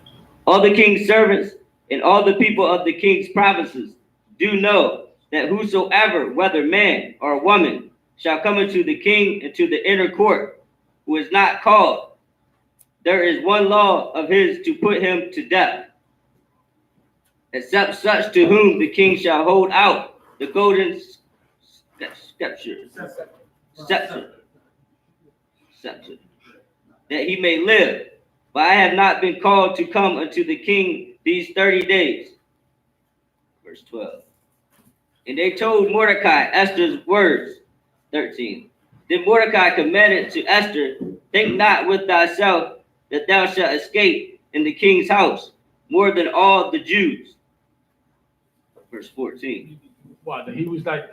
All the king's servants and all the people of the king's provinces do know that whosoever, whether man or woman, shall come into the king into the inner court, who is not called, there is one law of his to put him to death, except such to whom the king shall hold out the golden scepter, that he may live. But I have not been called to come unto the king these 30 days. Verse 12. And they told Mordecai Esther's words. 13. Then Mordecai commanded to Esther, think not with thyself that thou shalt escape in the king's house more than all the Jews. Verse 14. Wow, he was like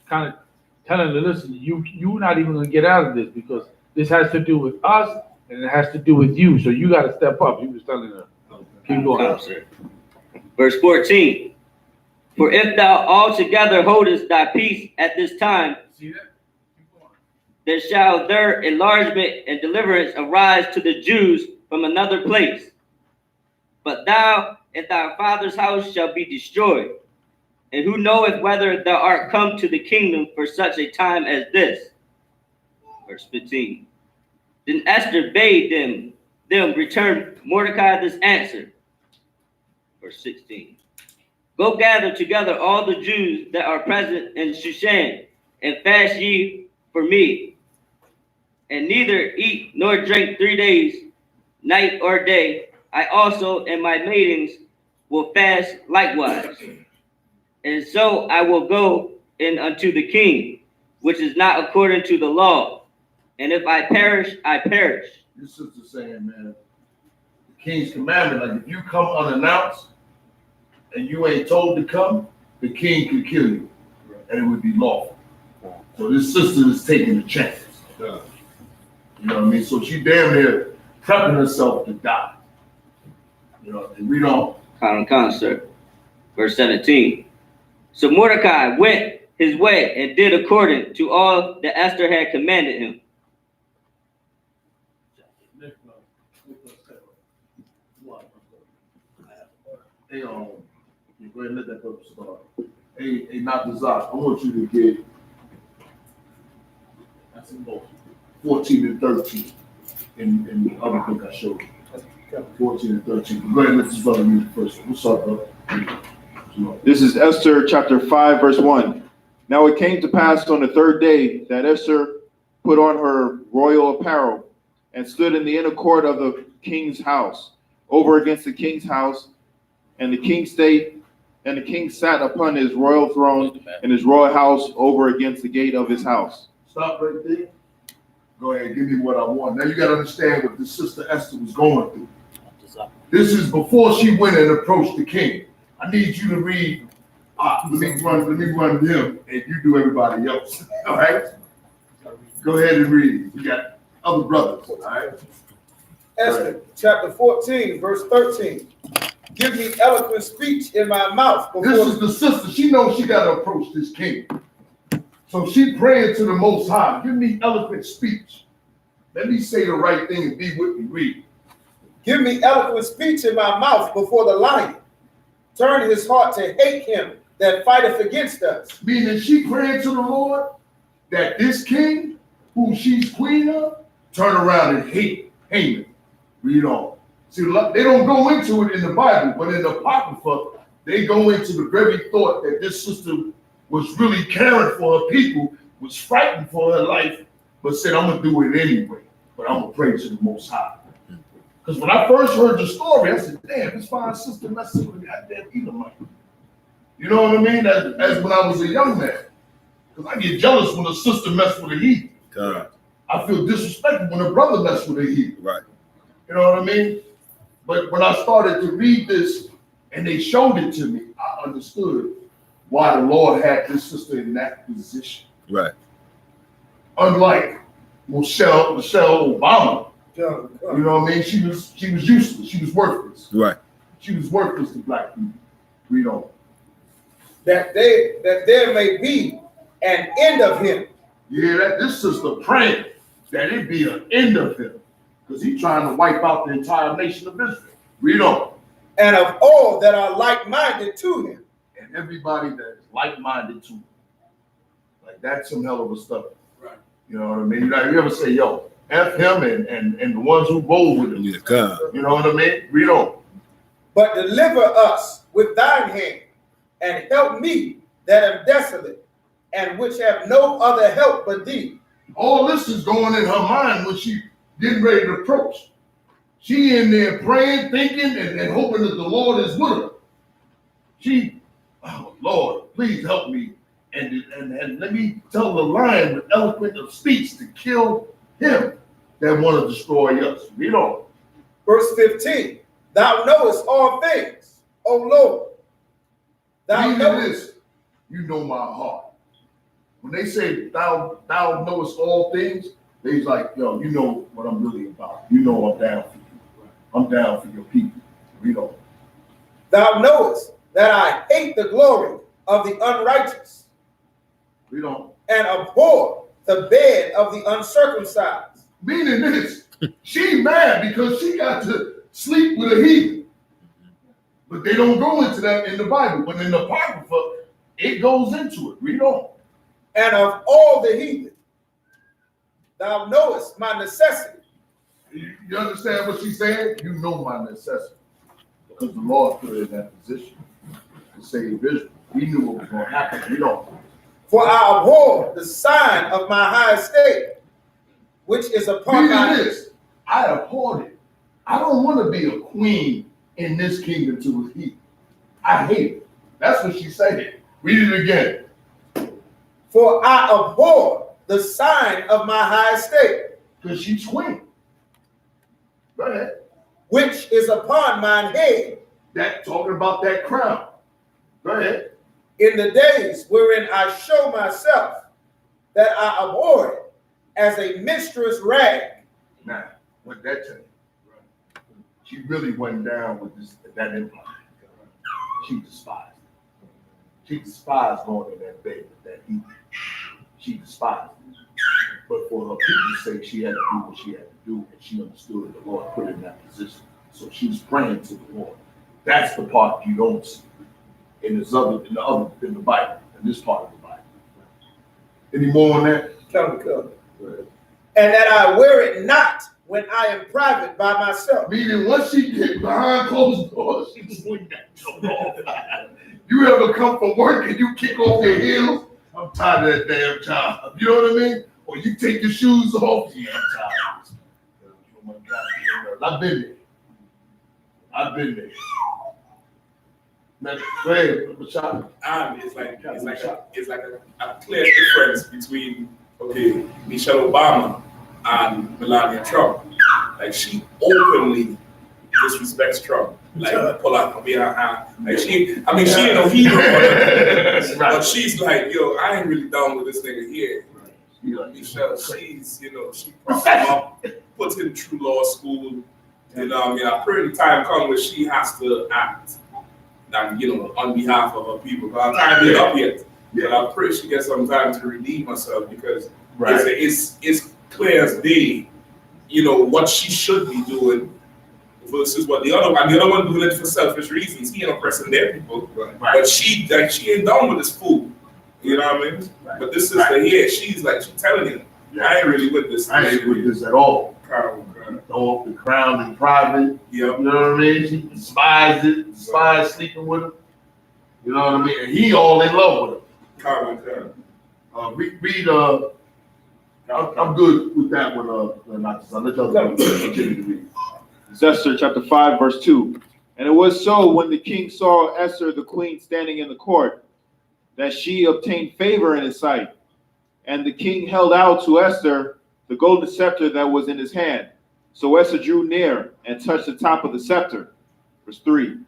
kind of telling her, listen, you're not even gonna get out of this because this has to do with us and it has to do with you. So you got to step up. He was telling her. Keep going. Verse 14. For if thou altogether holdest thy peace at this time, See that? then shall their enlargement and deliverance arise to the Jews from another place. But thou and thy father's house shall be destroyed. And who knoweth whether thou art come to the kingdom for such a time as this? Verse 15. Then Esther bade them return Mordecai this answer. Verse 16. Go gather together all the Jews that are present in Shushan, and fast ye for me, and neither eat nor drink 3 days, night or day. I also and my maidens will fast likewise. And so I will go in unto the king, which is not according to the law. And if I perish, I perish. This sister saying, man, the king's commandment, like if you come unannounced and you ain't told to come, the king could kill you, and it would be lawful. So this sister is taking a chance. You know what I mean? So she damn near prepping herself to die. You know, and read on. Concert. Verse 17. So Mordecai went his way and did according to all that Esther had commanded him. Hey, go ahead and let that brother start. Hey, not the Zach. I want you to get that's in both 14 and 13 in the other book I showed you. 14 and 13. Go ahead and let this brother read the first one. What's up, brother? This is Esther chapter 5, verse 1. Now it came to pass on the third day that Esther put on her royal apparel and stood in the inner court of the king's house, over against the king's house, and the king sat upon his royal throne in his royal house over against the gate of his house. Stop right there. Go ahead, give me what I want. Now you got to understand what this sister Esther was going through. This is before she went and approached the king. I need you to read. Let me run him, and you do everybody else. All right. Go ahead and read. We got other brothers. All right. Esther, chapter 14, verse 13. Give me eloquent speech in my mouth. This is the sister. She knows she got to approach this king. So she praying to the Most High. Give me eloquent speech. Let me say the right thing and be with me. Read. Give me eloquent speech in my mouth before the lion. Turn his heart to hate him that fighteth against us. Meaning she praying to the Lord that this king, who she's queen of, turn around and hate Haman. Read on. See, they don't go into it in the Bible, but in the Apocrypha, they go into the very thought that this sister was really caring for her people, was frightened for her life, but said, I'm gonna do it anyway, but I'm gonna pray to the Most High. Because when I first heard the story, I said, damn, this fine sister messing with a goddamn Edomite. You know what I mean? As when I was a young man. Because I get jealous when a sister messes with a heathen. I feel disrespected when a brother messes with a heathen. Right. You know what I mean? But when I started to read this and they showed it to me, I understood why the Lord had this sister in that position. Right. Unlike Michelle Obama, you know what I mean? She was useless. She was worthless. Right. She was worthless to black people. We don't. That there may be an end of him. Yeah, this sister praying that it be an end of him, because he's trying to wipe out the entire nation of Israel. Read on. And of all that are like-minded to him. And everybody that is like-minded to him. Like, that's some hell of a stuff. Right. You know what I mean? You ever say, yo, F him and the ones who roll with him. Yeah, God. You know what I mean? Read on. But deliver us with thine hand, and help me that am desolate, and which have no other help but thee. All this is going in her mind when she getting ready to approach. She in there praying, thinking, and hoping that the Lord is with her. She, oh Lord, please help me. And let me tell the lion with eloquent of speech to kill him that want to destroy us. Read on. Verse 15, thou knowest all things, O Lord. Thou knowest. This, you know my heart. When they say thou knowest all things, they's like, yo, you know what I'm really about. You know I'm down for you. I'm down for your people. Read on. Thou knowest that I hate the glory of the unrighteous. Read on. And abhor the bed of the uncircumcised. Meaning this, she mad because she got to sleep with a heathen. But they don't go into that in the Bible. But in the Apocrypha, it goes into it. Read on. And of all the heathen, thou knowest my necessity. You understand what she's saying? You know my necessity. Because the Lord put her in that position to save Israel. He knew what was going to happen. Read on. For I abhor the sign of my high estate, which is upon my this. I abhor it. I don't want to be a queen in this kingdom to a heathen. I hate it. That's what she said. Read it again. For I abhor the sign of my high estate. Because she's queen. Go ahead. Which is upon mine head. That talking about that crown. Go ahead. In the days wherein I show myself that I abhor it as a minstrel's rag. Now, what that tell you? She really went down with that empire. She despised it. She despised going in that bed with that heat. She despised it. But for her people's sake, she had to do what she had to do, and she understood the Lord put her in that position. So she was praying to the Lord. That's the part you don't see in the Bible, in this part of the Bible. Any more on that? Come. And that I wear it not when I am private by myself. Meaning, once she get behind closed doors, she just swing that jump off. You ever come from work and you kick off your heels? I'm tired of that damn job. You know what I mean? Or you take your shoes off. Yeah, I'm tired. Oh my God, I've been there. Man, go ahead, Machado. It's like a clear difference between Michelle Obama and Melania Trump. Like, she openly disrespects Trump. Like, pull out her behind. Like, she ain't no hero, but she's like, yo, I ain't really down with this nigga here. Michelle, she props him up, puts him through law school. A pretty time comes where she has to act, on behalf of her people. But I can't get up yet. But I'm pretty she gets some time to redeem herself, because it's clear as day, what she should be doing versus what the other one doing it for selfish reasons. He ain't oppressing their people, but she ain't done with this fool. You know what I mean? Right. But this sister here, she's telling him, I ain't really with this. I ain't with this at all. Throw up the crown in private. Yep. You know what I mean? She despised it, despised sleeping with him. You know what I mean? And he all in love with Carmen. her. I'm good with that one. I'll let y'all continue to read. Esther chapter 5, verse 2. And it was so when the king saw Esther the queen standing in the court, that she obtained favor in his sight. And the king held out to Esther the golden scepter that was in his hand. So Esther drew near and touched the top of the scepter. Verse 3.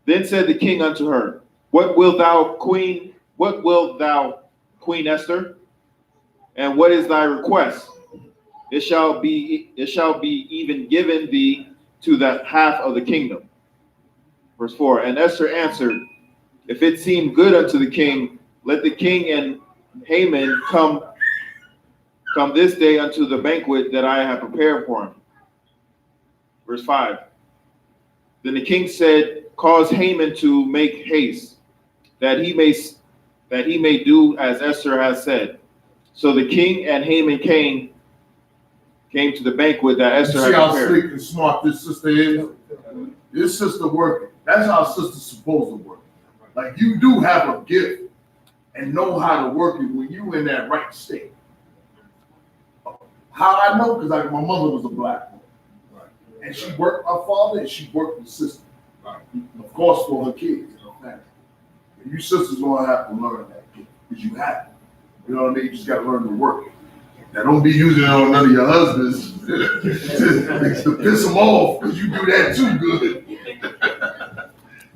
Then said the king unto her, What wilt thou, Queen Esther? And what is thy request? It shall be even given thee to the half of the kingdom. Verse 4. And Esther answered, If it seem good unto the king, let the king and Haman come this day unto the banquet that I have prepared for him. Verse 5. Then the king said, Cause Haman to make haste, that he may do as Esther has said. So the king and Haman came to the banquet that Esther had prepared. See how slick and smart this sister is? This sister working. That's how a sister's supposed to work. Like, you do have a gift and know how to work it when you in that right state. How I know? Because my mother was a black woman. Right. And she worked my father and she worked with sister. Right. Of course, for her kids and her family. And you sisters gonna have to learn that gift because you have it. You know what I mean? You just got to learn to work it. Now, don't be using it on none of your husbands to piss them off because you do that too good.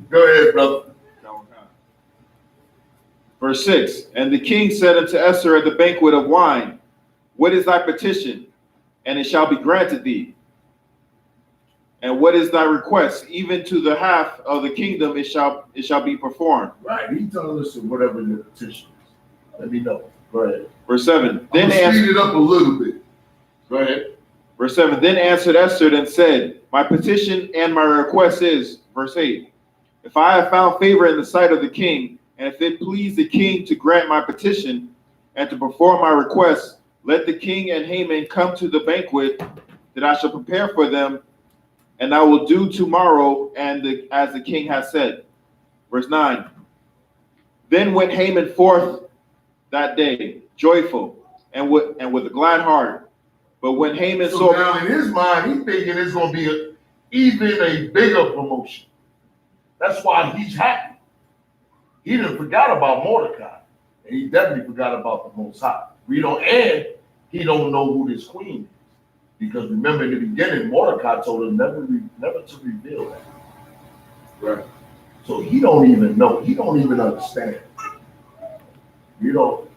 Go ahead, brother. Verse 6. And the king said unto Esther at the banquet of wine, What is thy petition? And it shall be granted thee. And what is thy request? Even to the half of the kingdom it shall be performed. Right. He telling us whatever your petition is. Let me know. Go ahead. Verse 7. Then speed it up a little bit. Go ahead. Verse 7. Then answered Esther and said, My petition and my request is, verse 8, if I have found favor in the sight of the king, and if it please the king to grant my petition and to perform my request, let the king and Haman come to the banquet that I shall prepare for them, and I will do tomorrow as the king has said. Verse 9. Then went Haman forth that day, joyful, and with a glad heart. But when Haman saw... now in his mind, he's thinking it's going to be even a bigger promotion. That's why he's happy. He didn't forgot about Mordecai. And he definitely forgot about the Most High. And he don't know who this queen is. Because remember in the beginning, Mordecai told him never to reveal that. Right. So he don't even know. He don't even understand. You don't.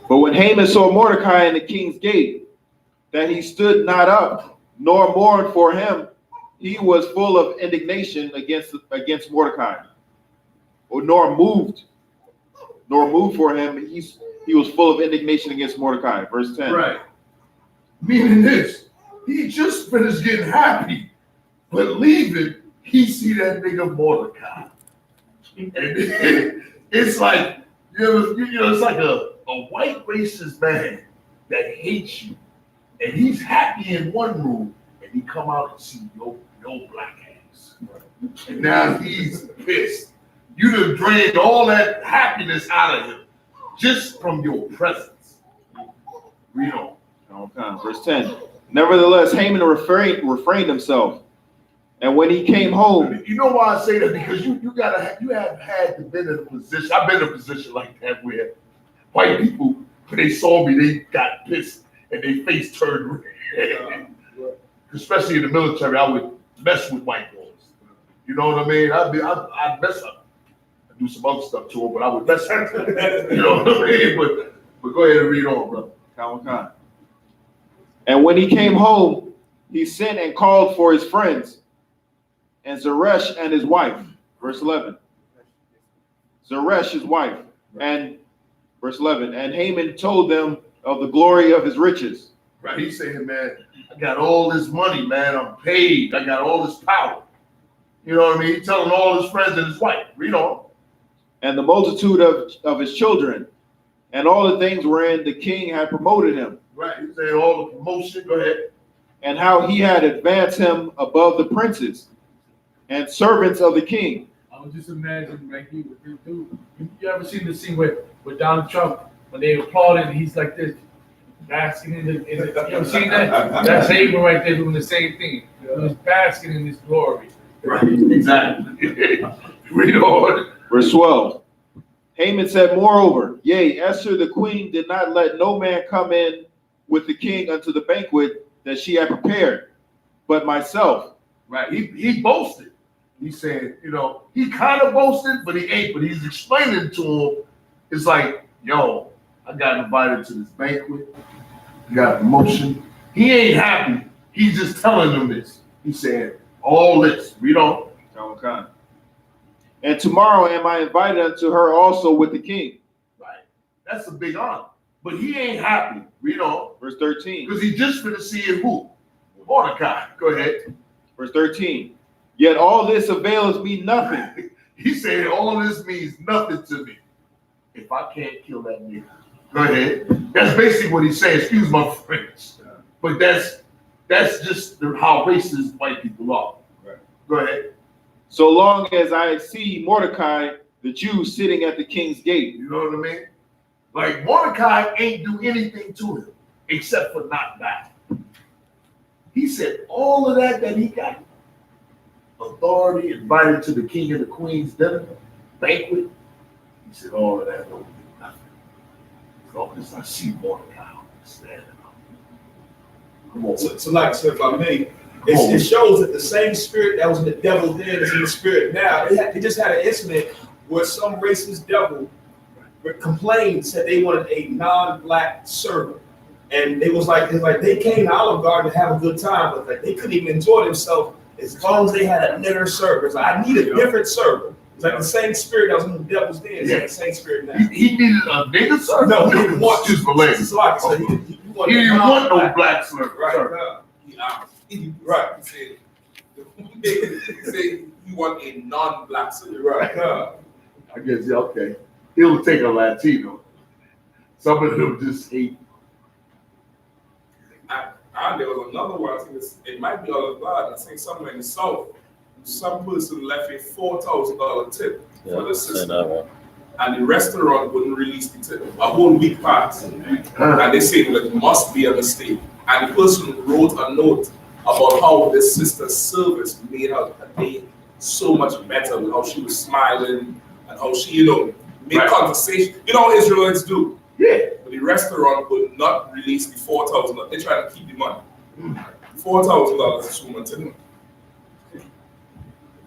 But when Haman saw Mordecai in the king's gate, that he stood not up, nor mourned for him, he was full of indignation against Mordecai. Or nor moved for him. He was full of indignation against Mordecai. Verse 10. Right. Meaning this, he just finished getting happy, but leaving, he see that nigga Mordecai. And it's like, it's like a white racist man that hates you, and he's happy in one room, and he come out and see your black ass. And now he's pissed. You done drained all that happiness out of him just from your presence. Read on. Verse 10. Nevertheless, Haman refrained himself, and when he came home, you know why I say that? Because you have had to been in a position. I've been in a position like that where white people, when they saw me, they got pissed and their face turned red. Especially in the military, I would mess with white boys. You know what I mean? I'd mess up. I'd do some other stuff to them, but I would mess up. You know what I mean? But go ahead and read on, brother. And when he came home, he sent and called for his friends, and Zeresh and his wife. Verse 11. Zeresh, his wife. And verse 11. And Haman told them of the glory of his riches. Right. He's saying, man, I got all this money, man. I'm paid. I got all this power. You know what I mean? He's telling all his friends and his wife. Read on. And the multitude of his children, and all the things wherein the king had promoted him. Right. He's saying all the promotion. Go ahead. And how he had advanced him above the princes and servants of the king. was just imagining like he with this dude. You ever seen the scene with Donald Trump when they applauded and he's like this, basking in the you ever seen that? That's Haman right there doing the same thing. He was basking in his glory. Right, exactly. Read on. Verse 12. Haman said, moreover, yea, Esther the queen did not let no man come in with the king unto the banquet that she had prepared, but myself. Right, he boasted. He said, you know, he kind of boasted, but he ain't. But he's explaining to him, it's like, yo, I got invited to this banquet. I got a promotion. He ain't happy. He's just telling them this. He said, all this. Read on. Okay. And tomorrow am I invited unto her also with the king. Right. That's a big honor. But he ain't happy. Read on. Verse 13. Because he just finna see it who? Mordecai. Go ahead. Verse 13. Yet all this availeth me nothing. He said, all this means nothing to me if I can't kill that nigga. Go ahead. That's basically what he's saying. Excuse my French. But that's just how racist white people are. Right. Go ahead. So long as I see Mordecai, the Jew, sitting at the king's gate. You know what I mean? Like Mordecai ain't do anything to him except for not die. He said all of that he got. Authority, invited to the king and the queen's dinner, banquet. He said all of that don't mean nothing. As long as I see Mordecai standing up. Come on. So like, so if I may, it shows that the same spirit that was in the devil then is in the spirit now. They just had an incident where some racist devil complained, said they wanted a non-black servant. And it was like they came to Olive Garden to have a good time, but like they couldn't even enjoy themselves as long as they had a nigger server. It's like, I need a different server. It's like the same spirit that was in the devil's den. It's like the same spirit now. He needed a nigger server? No, he didn't want just for ladies. So like, so he didn't want no black server. Right. Right. He said you want a non-black server. Right. I guess, yeah, okay. He'll take a Latino. Some of them just hate. There was another one, I think it might be all about, I think somewhere in the South, some person left a $4,000 tip for the sister. And the restaurant wouldn't release the tip. A whole week passed. And they said that it must be a mistake. And the person wrote a note about how this sister's service made her day so much better, with how she was smiling and how she, made conversation. You know what Israelites do? Yeah. But the restaurant would not release the $4,000. They try to keep the money. $4,000 is woman to them.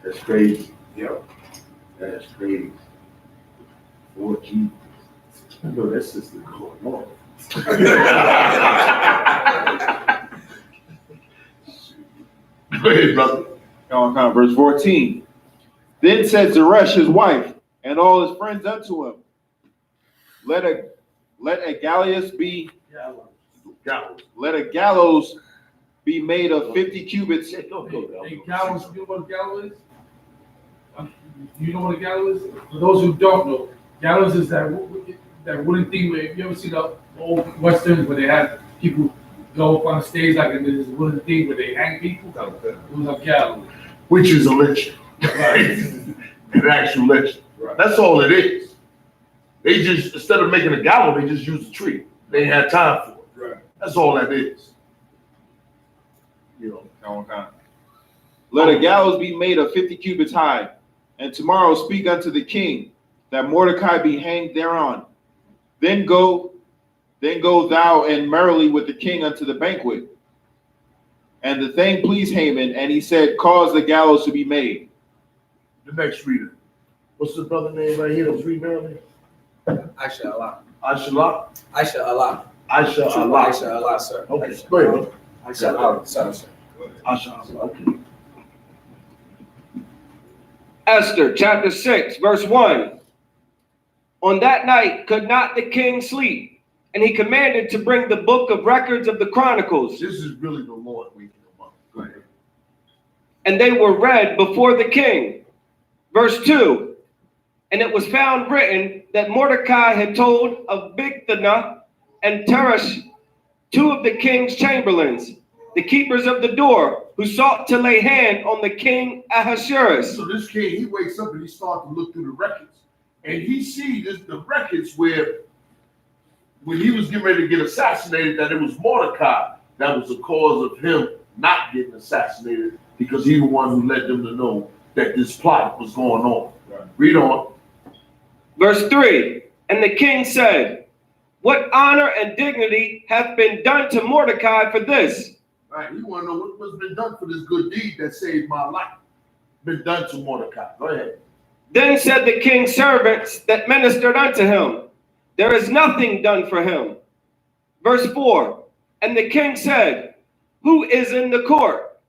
That's crazy. Yeah. That's crazy. 4G. I know that sister going on. Go ahead, brother. Verse 14. Then said Zeresh his wife and all his friends unto him, Let a gallows be be made of 50 cubits. Hey, gallows, you know what a gallows is? You know what a gallows is? For those who don't know, gallows is that wooden thing where, if you ever see the old westerns where they had people go up on the stage like in this wooden thing where they hang people? It was a gallows. Which is a lynch. An actual lynch. Right. That's all it is. They just, instead of making a gallows, they just use a tree. They ain't had time for it. Right. That's all that is. Let a gallows be made of 50 cubits high, and tomorrow speak unto the king that Mordecai be hanged thereon. Then go thou and merrily with the king unto the banquet. And the thing pleased Haman, and he said, cause the gallows to be made. The next reader. What's the brother name right here that was reading earlier? Aisha Allah. Aisha Allah, sir. Okay, go ahead. Aisha Allah, sir. Aisha Allah, okay. Esther chapter 6, verse 1. On that night could not the king sleep, and he commanded to bring the book of records of the Chronicles. This is really the Lord waking him up. Go ahead. And they were read before the king. Verse 2. And it was found written that Mordecai had told of Bigthana and Teresh, two of the king's chamberlains, the keepers of the door, who sought to lay hand on the king Ahasuerus. So this king, he wakes up and he starts to look through the records. And he sees the records where when he was getting ready to get assassinated, that it was Mordecai that was the cause of him not getting assassinated, because he was the one who led them to know that this plot was going on. Right. Read on. Verse 3, and the king said, what honor and dignity hath been done to Mordecai for this? Right, you want to know what's been done for this good deed that saved my life. Been done to Mordecai. Go ahead. Then said the king's servants that ministered unto him, there is nothing done for him. Verse 4, and the king said, who is in the court?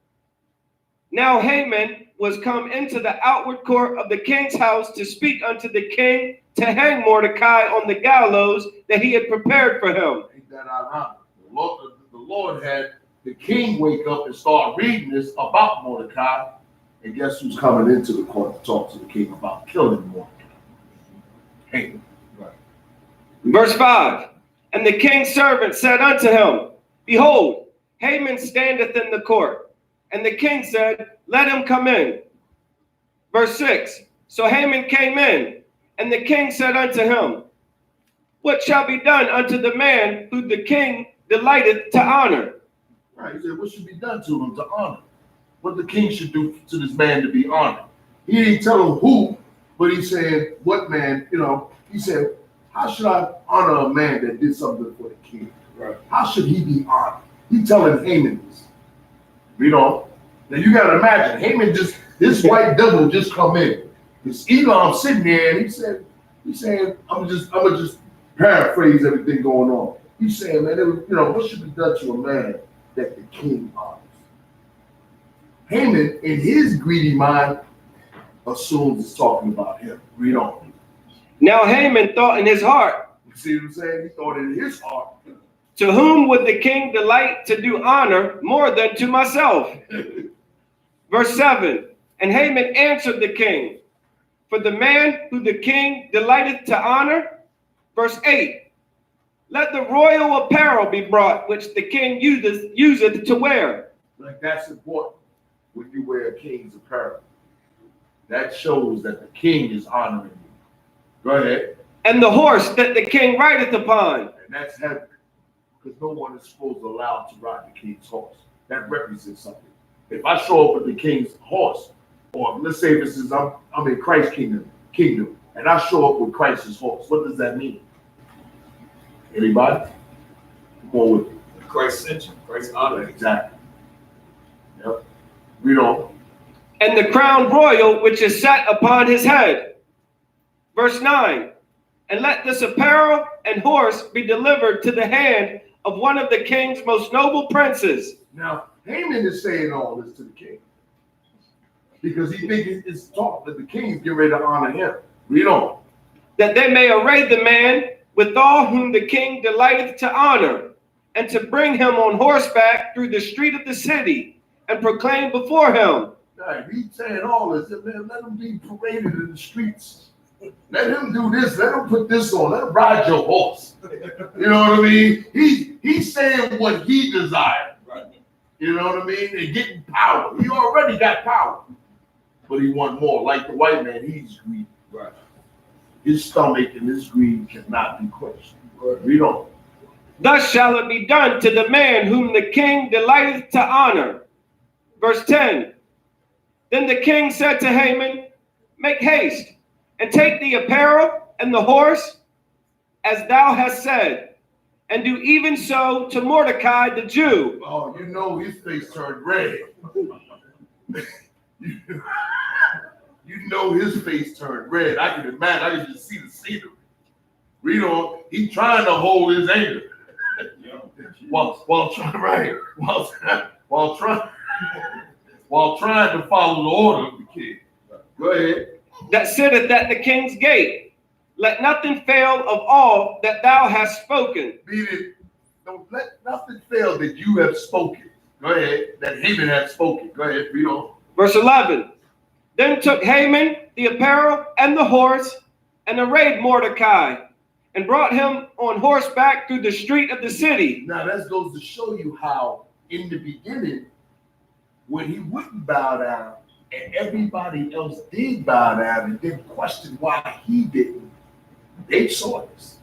Now Haman was come into the outward court of the king's house to speak unto the king to hang Mordecai on the gallows that he had prepared for him. Ain't that ironic? The Lord had the king wake up and start reading this about Mordecai, and guess who's coming into the court to talk to the king about killing Mordecai? Haman. Right. Verse 5, and the king's servant said unto him, behold, Haman standeth in the court. And the king said, let him come in. Verse 6, so Haman came in, and the king said unto him, what shall be done unto the man who the king delighteth to honor? Right, he said, what should be done to him to honor? What the king should do to this man to be honored. He didn't tell him who, but he said, what man, he said, how should I honor a man that did something for the king? Right. How should he be honored? He telling Haman this. Now you gotta imagine, Haman this white devil just come in. This Elam sitting there, and he's saying, I'm gonna just paraphrase everything going on. He's saying, man, what should be done to a man that the king honors? Haman, in his greedy mind, assumes it's talking about him. Read on. Now Haman thought in his heart. You see what I'm saying? He thought in his heart. To whom would the king delight to do honor more than to myself? Verse 7, and Haman answered the king, for the man who the king delighteth to honor. Verse 8, let the royal apparel be brought, which the king useth to wear. Like, that's important when you wear a king's apparel. That shows that the king is honoring you. Go ahead. And the horse that the king rideth upon. And that's heavy, because no one is supposed to allow to ride the king's horse. That represents something. If I show up with the king's horse, or let's say this is I'm in Christ's kingdom, and I show up with Christ's horse, what does that mean? Anybody? Come on with me. Christ sent you. Christ honored. Exactly. Yep. Read on. And the crown royal which is set upon his head. Verse 9, and let this apparel and horse be delivered to the hand of one of the king's most noble princes. Now, Haman is saying all this to the king because he thinks it's taught that the king's getting ready to honor him. Read on. That they may array the man with all whom the king delighteth to honor, and to bring him on horseback through the street of the city, and proclaim before him. Right, he's saying all this. Man, let him be paraded in the streets. Let him do this. Let him put this on. Let him ride your horse. You know what I mean? He's saying what he desired. Right. You know what I mean? And getting power. He already got power, but he want more. Like the white man, he's greedy. Right. His stomach and his greed cannot be quenched. Read on. Thus shall it be done to the man whom the king delighteth to honor. Verse 10. Then the king said to Haman, make haste, and take the apparel and the horse, as thou hast said, and do even so to Mordecai the Jew. Oh, you know his face turned red. You know his face turned red. I can imagine. I can just see the scenery. Read on. He's trying to hold his anger while trying to follow the order of the king. Go ahead. That sitteth at the king's gate. Let nothing fail of all that thou hast spoken. Meaning, don't let nothing fail that you have spoken. Go ahead. That Haman has spoken. Go ahead. Read on. Verse 11. Then took Haman the apparel and the horse, and arrayed Mordecai, and brought him on horseback through the street of the city. Now that goes to show you how, in the beginning, when he wouldn't bow down and everybody else did bow down and didn't question why he didn't, they saw this.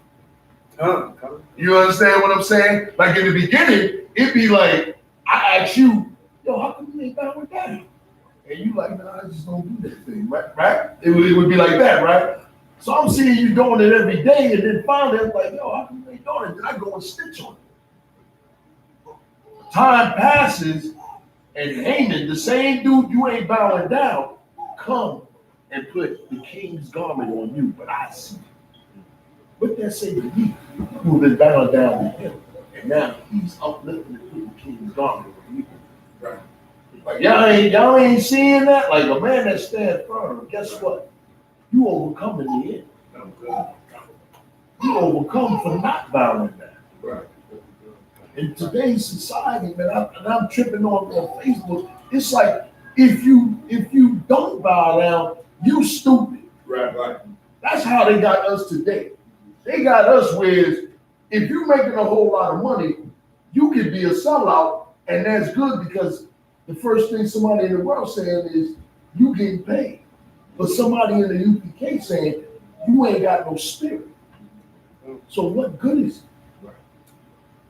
You understand what I'm saying? Like in the beginning, it'd be like, I ask you, yo, how come you ain't bowing down? And you like, nah, I just don't do that thing, right? It would be like that, right? So I'm seeing you doing it every day, and then finally I'm like, yo, how come you ain't doing it? Then I go and stitch on it. Time passes, and Haman, the same dude you ain't bowing down, come and put the king's garment on you, but I see you. What that say to me, who've been bowing down to him, and now he's uplifting and putting the king's garment on you. Right. Like y'all ain't seeing that? Like a man that stands firm, guess what? You overcome in the end. You overcome for not bowing down. Right. In today's society, man, I'm tripping on Facebook. It's like if you don't bow down, you stupid. Right. That's how they got us today. They got us where if you're making a whole lot of money, you can be a sellout, and that's good because the first thing somebody in the world saying is you getting paid. But somebody in the UPK saying you ain't got no spirit. So what good is it?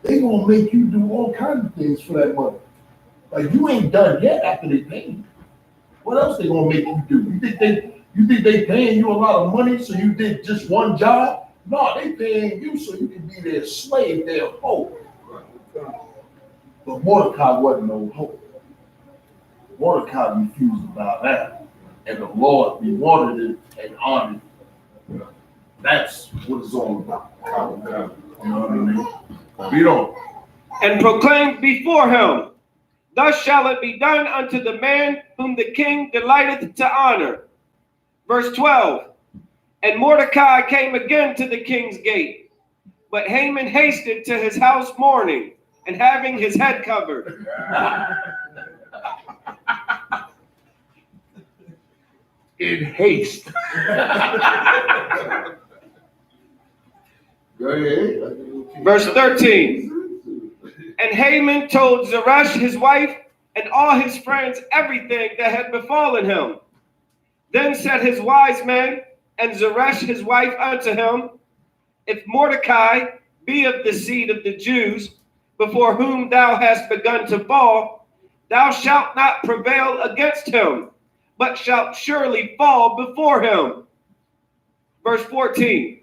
They gonna make you do all kinds of things for that money. Like you ain't done yet after they pay you. What else they gonna make you do? You think they paying you a lot of money so you did just one job? No, they paying you so you can be their slave, their hope. But Mordecai wasn't no hope. Mordecai refused to bow down, and the Lord rewarded it and honored it. That's what it's all about. You know what I mean? Read on. And proclaimed before him, thus shall it be done unto the man whom the king delighteth to honor. Verse 12. And Mordecai came again to the king's gate, but Haman hasted to his house mourning, and having his head covered. In haste. Go ahead. Verse 13. And Haman told Zeresh his wife and all his friends everything that had befallen him. Then said his wise men and Zeresh his wife unto him, if Mordecai be of the seed of the Jews, before whom thou hast begun to fall, thou shalt not prevail against him, but shalt surely fall before him. Verse 14.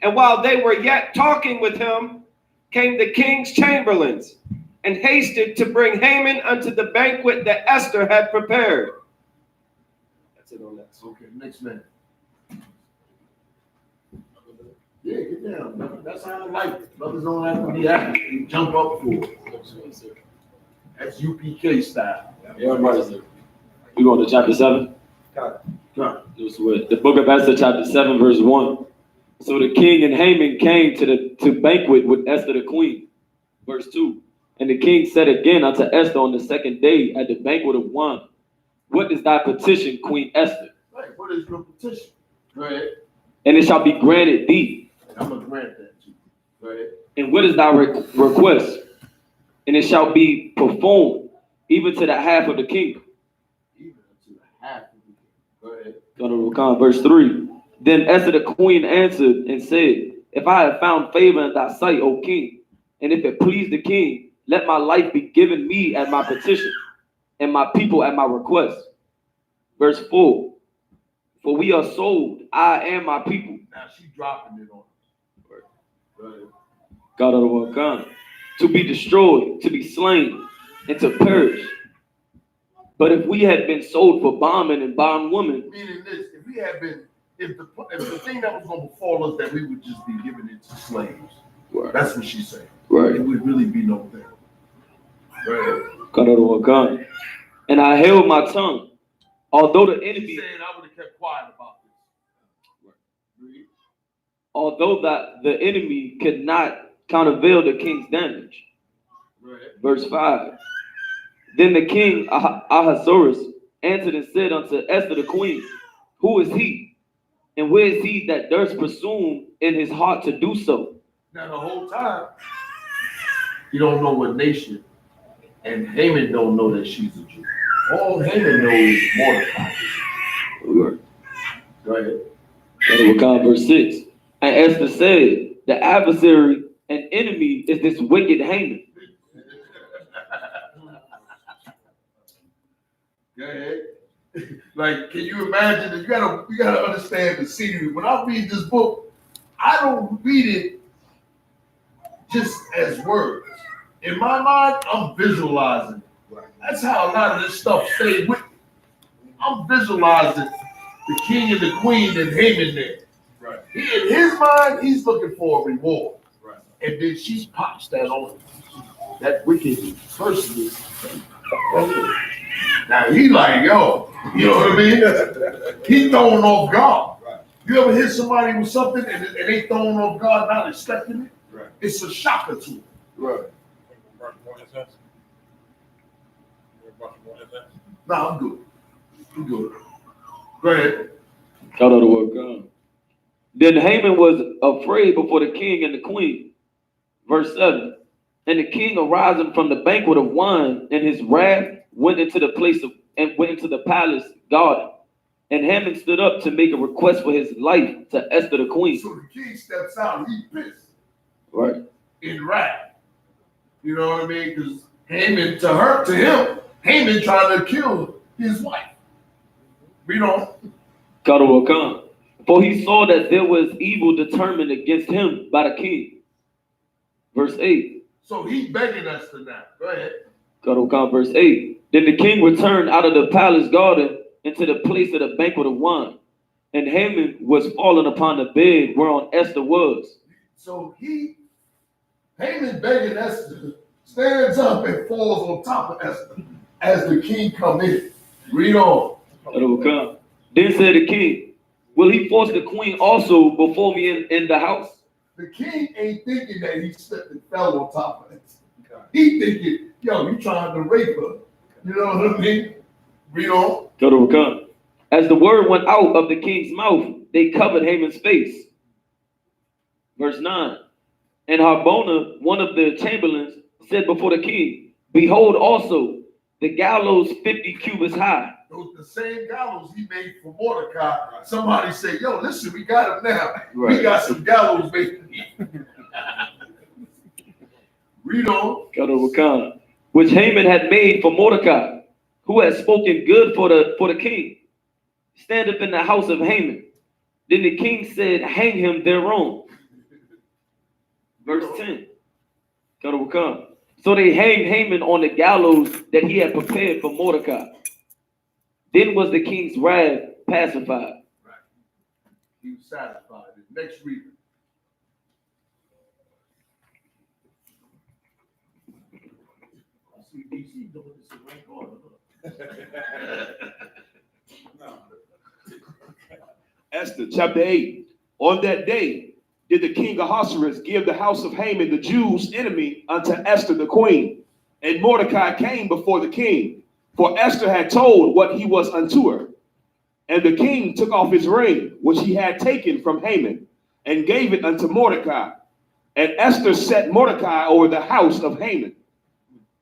And while they were yet talking with him, came the king's chamberlains, and hasted to bring Haman unto the banquet that Esther had prepared. That's it on that. Okay, next man. Yeah, get down, brother. That's how I like it. Brothers don't have to be active. You jump up for it. That's UPK style. Yeah, everybody. We go to chapter 7. Got it. The book of Esther, chapter 7, verse 1. So the king and Haman came to banquet with Esther the queen. Verse 2. And the king said again unto Esther on the second day at the banquet of wine, what is thy petition, Queen Esther? Right, what is your petition? Go ahead. And it shall be granted thee. I'm going to grant that to you. Go ahead. And what is thy request? And it shall be performed even to the half of the kingdom. Even to the half of the kingdom. Go ahead. Go to Rakan, verse 3. Then Esther the queen answered and said, if I have found favor in thy sight, O king, and if it please the king, let my life be given me at my petition, and my people at my request. Verse 4. For we are sold, I and my people. Now she dropping it on her. Go ahead. God of the Wakan, to be destroyed, to be slain, and to perish. But if we had been sold for bondmen and bondwomen, meaning this, if we had been, if the thing that was going to befall us, that we would just be given into slaves. Right. That's what she's saying. Right. It would really be no thing. Right. God of the Wakan. And I held my tongue, although the enemy. She's saying I would have kept quiet about this. Right. Although that the enemy could not countervail the king's damage. Right. Verse 5. Then the king Ahasuerus answered and said unto Esther the queen, who is he? And where is he that durst presume in his heart to do so? Now the whole time, you don't know what nation, and Haman don't know that she's a Jew. All Haman knows Mordecai. Go ahead. Verse 6. And Esther said, the adversary and enemy is this wicked Haman. Go ahead. Like, can you imagine? You gotta understand the scenery. When I read this book, I don't read it just as words. In my mind, I'm visualizing. That's how a lot of this stuff stays with me. I'm visualizing the king and the queen and Haman there. Right. In his mind, he's looking for a reward. Right. And then she pops that on that wicked person. Now he like, yo, you know what I mean? He thrown off guard. Right. You ever hit somebody with something and they thrown off guard, not expecting it? Right. It's a shocker to them. Right. No, I'm good. I'm good. Go ahead. Out of the word God. Then Haman was afraid before the king and the queen. Verse 7. And the king arising from the banquet of wine in his wrath went into the palace garden. And Haman stood up to make a request for his life to Esther the queen. So the king steps out, he pissed. Right. In wrath. You know what I mean? Because Haman, to him, Haman trying to kill his wife. Read on. For he saw that there was evil determined against him by the king. Verse 8. So he begging us to now. Go ahead. Verse 8. Then the king returned out of the palace garden into the place of the banquet of wine. And Haman was fallen upon the bed whereon Esther was. So Haman begging Esther, stands up and falls on top of Esther as the king come in. Read on. Then said the king, will he force the queen also before me in the house? The king ain't thinking that he slipped and fell on top of it. He thinking, yo, you trying to rape her. You know what I mean? Read on. As the word went out of the king's mouth, they covered Haman's face. Verse 9. And Harbona, one of the chamberlains, said before the king, behold also the gallows 50 cubits high. The same gallows he made for Mordecai. Somebody said, yo, listen, we got him now. Right. We got some gallows made. Read on. Which Haman had made for Mordecai, who had spoken good for the king. Stand up in the house of Haman. Then the king said, hang him thereon. Verse 10. So they hanged Haman on the gallows that he had prepared for Mordecai. Then was the king's wrath pacified. Right. He was satisfied. Next reader. I see DC doing this in right corner. Esther chapter 8. On that day did the king Ahasuerus give the house of Haman, the Jews' enemy, unto Esther the queen. And Mordecai came before the king, for Esther had told what he was unto her. And the king took off his ring, which he had taken from Haman, and gave it unto Mordecai. And Esther set Mordecai over the house of Haman.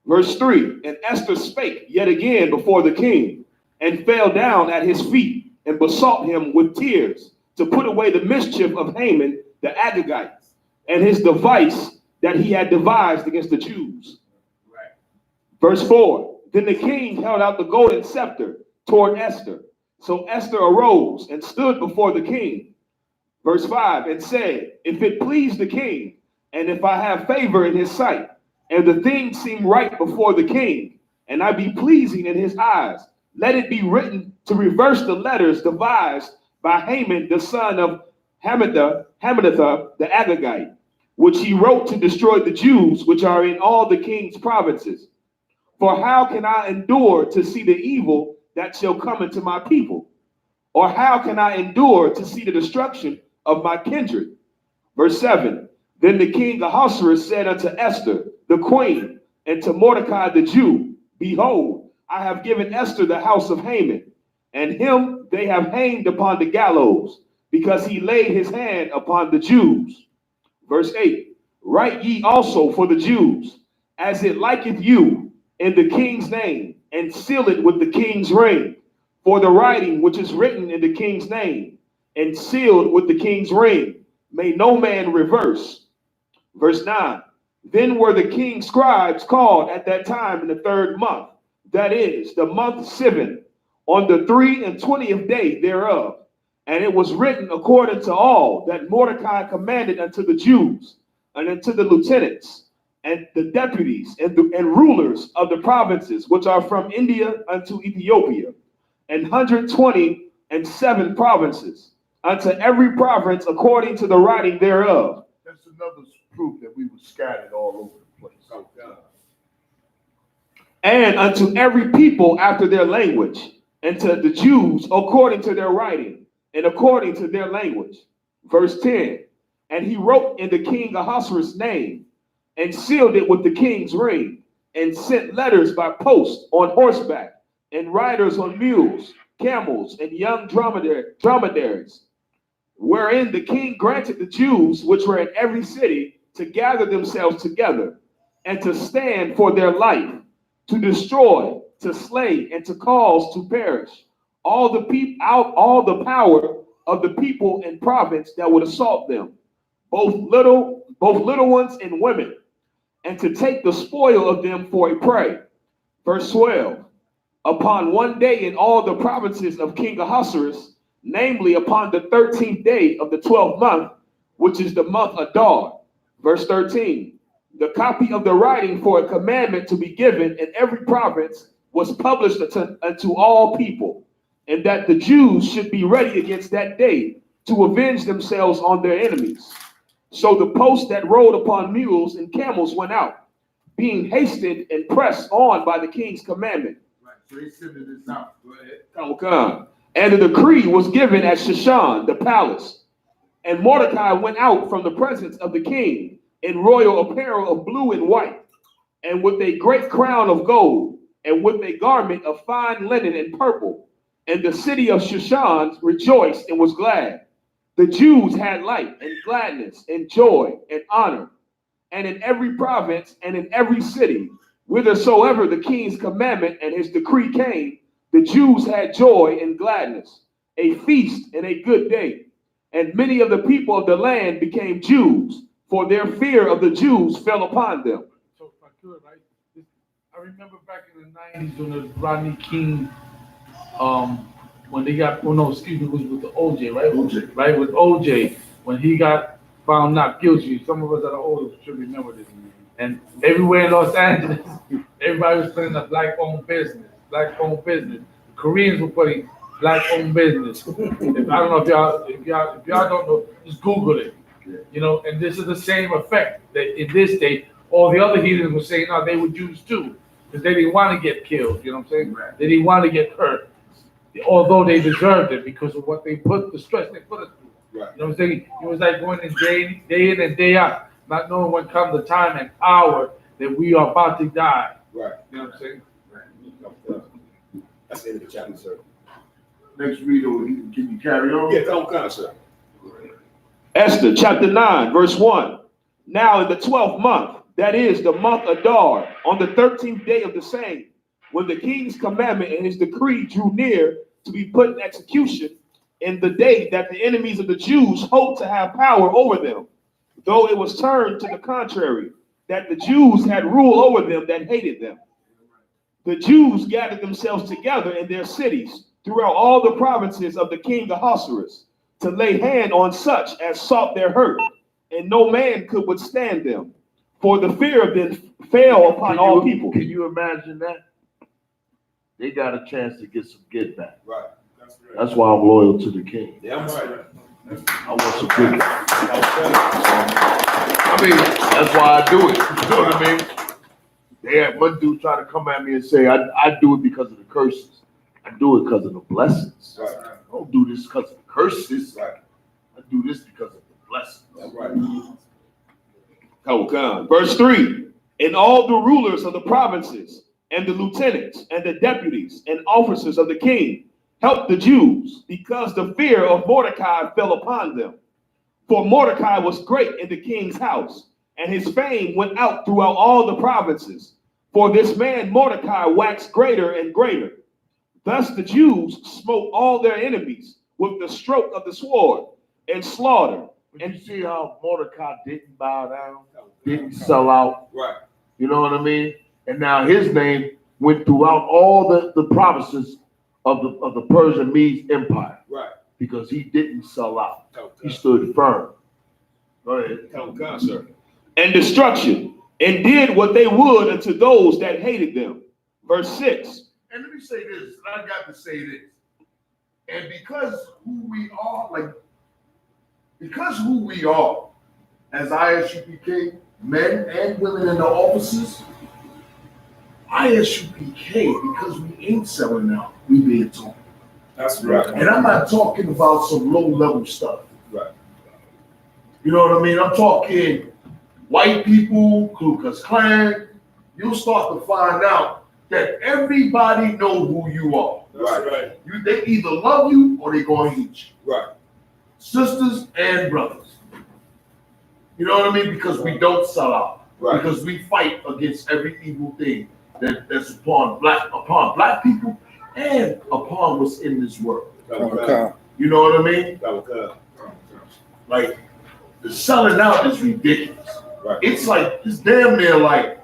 Verse 3. And Esther spake yet again before the king, and fell down at his feet, and besought him with tears to put away the mischief of Haman the Agagite, and his device that he had devised against the Jews. Right. Verse 4. Then the king held out the golden scepter toward Esther. So Esther arose and stood before the king. Verse 5. And said, if it please the king, and if I have favor in his sight, and the thing seem right before the king, and I be pleasing in his eyes, let it be written to reverse the letters devised by Haman the son of Hammedatha the Agagite, which he wrote to destroy the Jews which are in all the king's provinces. For how can I endure to see the evil that shall come into my people? Or how can I endure to see the destruction of my kindred? Verse 7. Then the king Ahasuerus said unto Esther the queen, and to Mordecai the Jew, behold, I have given Esther the house of Haman, and him they have hanged upon the gallows, because he laid his hand upon the Jews. Verse 8. Write ye also for the Jews, as it liketh you, in the king's name, and seal it with the king's ring. For the writing which is written in the king's name and sealed with the king's ring may no man reverse. Verse 9. Then were the king's scribes called at that time in the 3rd month, that is, the month Sivan, on the 23rd day thereof. And it was written according to all that Mordecai commanded unto the Jews and unto the lieutenants and the deputies and rulers of the provinces which are from India unto Ethiopia, and 127 provinces, unto every province according to the writing thereof. That's another proof that we were scattered all over the place. Oh, God. And unto every people after their language, and to the Jews according to their writing, and according to their language. Verse 10. And he wrote in the king Ahasuerus' name, and sealed it with the king's ring, and sent letters by post on horseback, and riders on mules, camels, and young dromedaries, wherein the king granted the Jews which were in every city to gather themselves together, and to stand for their life, to destroy, to slay, and to cause to perish all the power of the people and province that would assault them, both little ones and women, and to take the spoil of them for a prey. Verse 12. Upon one day in all the provinces of King Ahasuerus, namely upon the 13th day of the 12th month, which is the month Adar. Verse 13. The copy of the writing for a commandment to be given in every province was published unto all people, and that the Jews should be ready against that day to avenge themselves on their enemies. So the posts that rode upon mules and camels went out, being hastened and pressed on by the king's commandment. Right, so he sent this out. Go ahead. Come. And the decree was given at Shushan, the palace. And Mordecai went out from the presence of the king in royal apparel of blue and white, and with a great crown of gold, and with a garment of fine linen and purple. And the city of Shushan rejoiced and was glad. The Jews had light and gladness and joy and honor. And in every province and in every city, whithersoever the king's commandment and his decree came, the Jews had joy and gladness, a feast and a good day. And many of the people of the land became Jews, for their fear of the Jews fell upon them. So if I could, right? I remember back in the 90s when the Rodney King, when they got, oh no, excuse me, it was with the OJ, right? OJ. Right, with OJ, when he got found not guilty. Some of us that are older should remember this. And everywhere in Los Angeles, everybody was putting a black-owned business, black-owned business. The Koreans were putting black-owned business. I don't know if y'all don't know, just Google it. You know, and this is the same effect that in this day, all the other heathens were saying, no, they were Jews too, because they didn't want to get killed. You know what I'm saying? Right. They didn't want to get hurt, although they deserved it because of what they put, the stress they put us through. Right. You know what I'm saying? It was like going in day in and day out, not knowing when comes the time and hour that we are about to die. Right. You know what I'm saying? Right. That's the end of the chapter, sir. Next reader, can you carry on? Yeah, don't come, sir. Esther chapter 9, verse 1. Now in the 12th month, that is the month Adar, on the 13th day of the same, when the king's commandment and his decree drew near to be put in execution, in the day that the enemies of the Jews hoped to have power over them, though it was turned to the contrary, that the Jews had rule over them that hated them. The Jews gathered themselves together in their cities throughout all the provinces of the king Ahasuerus, to lay hand on such as sought their hurt, and no man could withstand them, for the fear of them fell upon all people. Can you imagine that? They got a chance to get some get back. Right. That's why I'm loyal to the king. Yeah, I'm right. I want some get back. I mean, that's why I do it. You know what I mean? They had one dude try to come at me and say, I do it because of the curses. I do it because of the blessings. Right. I don't do this because of the curses. Right. I do this because of the blessings. That's right. Oh, verse 3. And all the rulers of the provinces, and the lieutenants, and the deputies, and officers of the king helped the Jews, because the fear of Mordecai fell upon them. For Mordecai was great in the king's house, and his fame went out throughout all the provinces. For this man Mordecai waxed greater and greater. Thus the Jews smote all their enemies with the stroke of the sword and slaughter. And you see how Mordecai didn't bow down, didn't sell out. Right. You know what I mean? And now his name went throughout all the provinces of the Persian Medes Empire. Right. Because he didn't sell out. He stood firm. Go ahead. God, sir. And destruction, and did what they would unto those that hated them. Verse 6. And let me say this, and I got to say this. And because who we are as ISUPK, men and women in the offices, ISUPK, because we ain't selling out, we being told. That's right. And I'm not talking about some low-level stuff. Right. You know what I mean? I'm talking white people, Ku Klux Klan. You'll start to find out that everybody know who you are. That's right. They either love you or they gonna hate you. Right. Sisters and brothers. You know what I mean? Because we don't sell out. Right. Because we fight against every evil thing that's upon black people and upon what's in this world. Okay. You know what I mean? Okay. Like, the selling out is ridiculous. Right. It's damn near like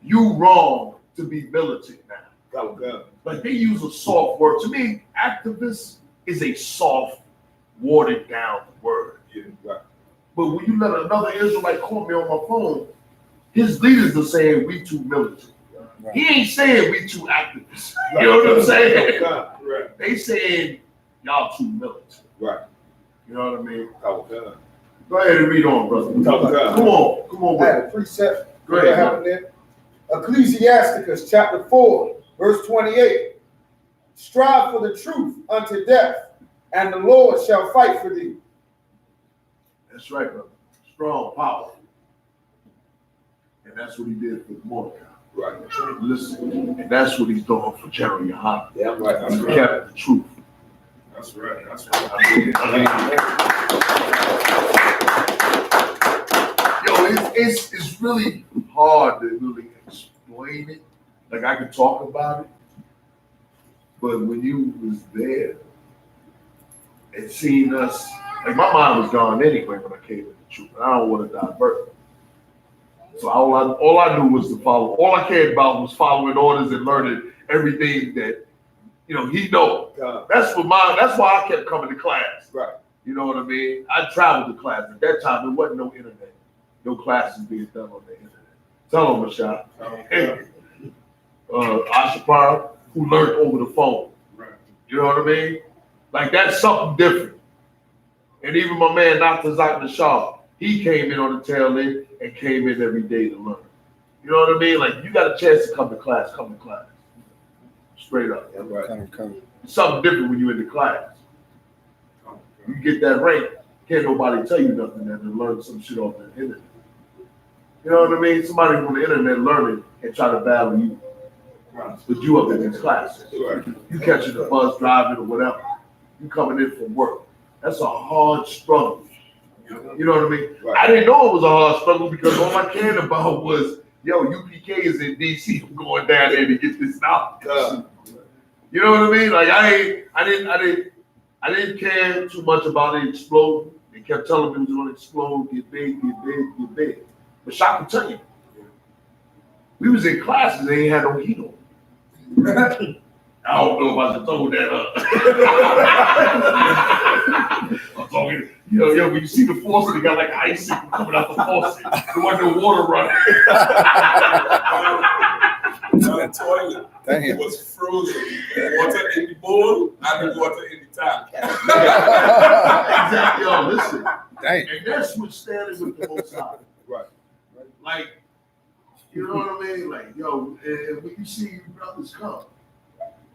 you wrong to be militant now. Okay. Like, they use a soft word. To me, activist is a soft, watered down word. Yeah. Right. But when you let another Israelite call me on my phone, his leaders are saying we too militant. Right. He ain't saying we too activists. Right. You know what I'm saying? Right. They saying y'all too militant. Right. You know what I mean? Okay. Go ahead and read on, brother. Come on. I had a precept. Go ahead. Ecclesiasticus chapter 4, verse 28. Strive for the truth unto death, and the Lord shall fight for thee. That's right, brother. Strong, powerful. And that's what he did for Mordecai. Right. Listen, and that's what he's doing for Jeremiah. Yeah, I'm right. He kept the truth. That's right. That's right. Yo, it's really hard to really explain it. Like, I could talk about it, but when you was there and seeing us, like, my mind was gone anyway when I came to the truth. And I don't want to divert. So all I knew was to follow. All I cared about was following orders and learning everything that, you know, he knows. That's why I kept coming to class. Right. You know what I mean? I traveled to class. At that time, there wasn't no internet. No classes being done on the internet. Tell them, Rashad. Hey, Ashapar, who learned over the phone. Right. You know what I mean? Like, that's something different. And even my man, Dr. Zach Shaw, he came in on the tail end and came in every day to learn. You know what I mean? Like, you got a chance to come to class. Straight up. Yeah, right. It's something different when you're in the class. You get that rank, can't nobody tell you nothing than to learn some shit off the internet. You know what I mean? Somebody on the internet learning and try to battle you. But you up in these classes. Right. You catching the bus, driving or whatever. You coming in from work. That's a hard struggle. You know what I mean? Right. I didn't know it was a hard struggle because all I cared about was, yo, UPK is in DC. I'm going down there to get this knowledge. You know what I mean? Like, I didn't care too much about it exploding. They kept telling me it was going to explode, get big. But Shaq can tell you, we was in classes, they ain't had no heat on. I don't know if I should throw that up. I'm talking, yo, when you see the faucet, they got like ice coming out the faucet. There wasn't no water running. The toilet was frozen. Water in the bowl and the water in the tank. Exactly. Yo, listen. Dang. And that's what standing with the Most High. Right. Like, you know what I mean? Like, yo, and when you see your brothers come,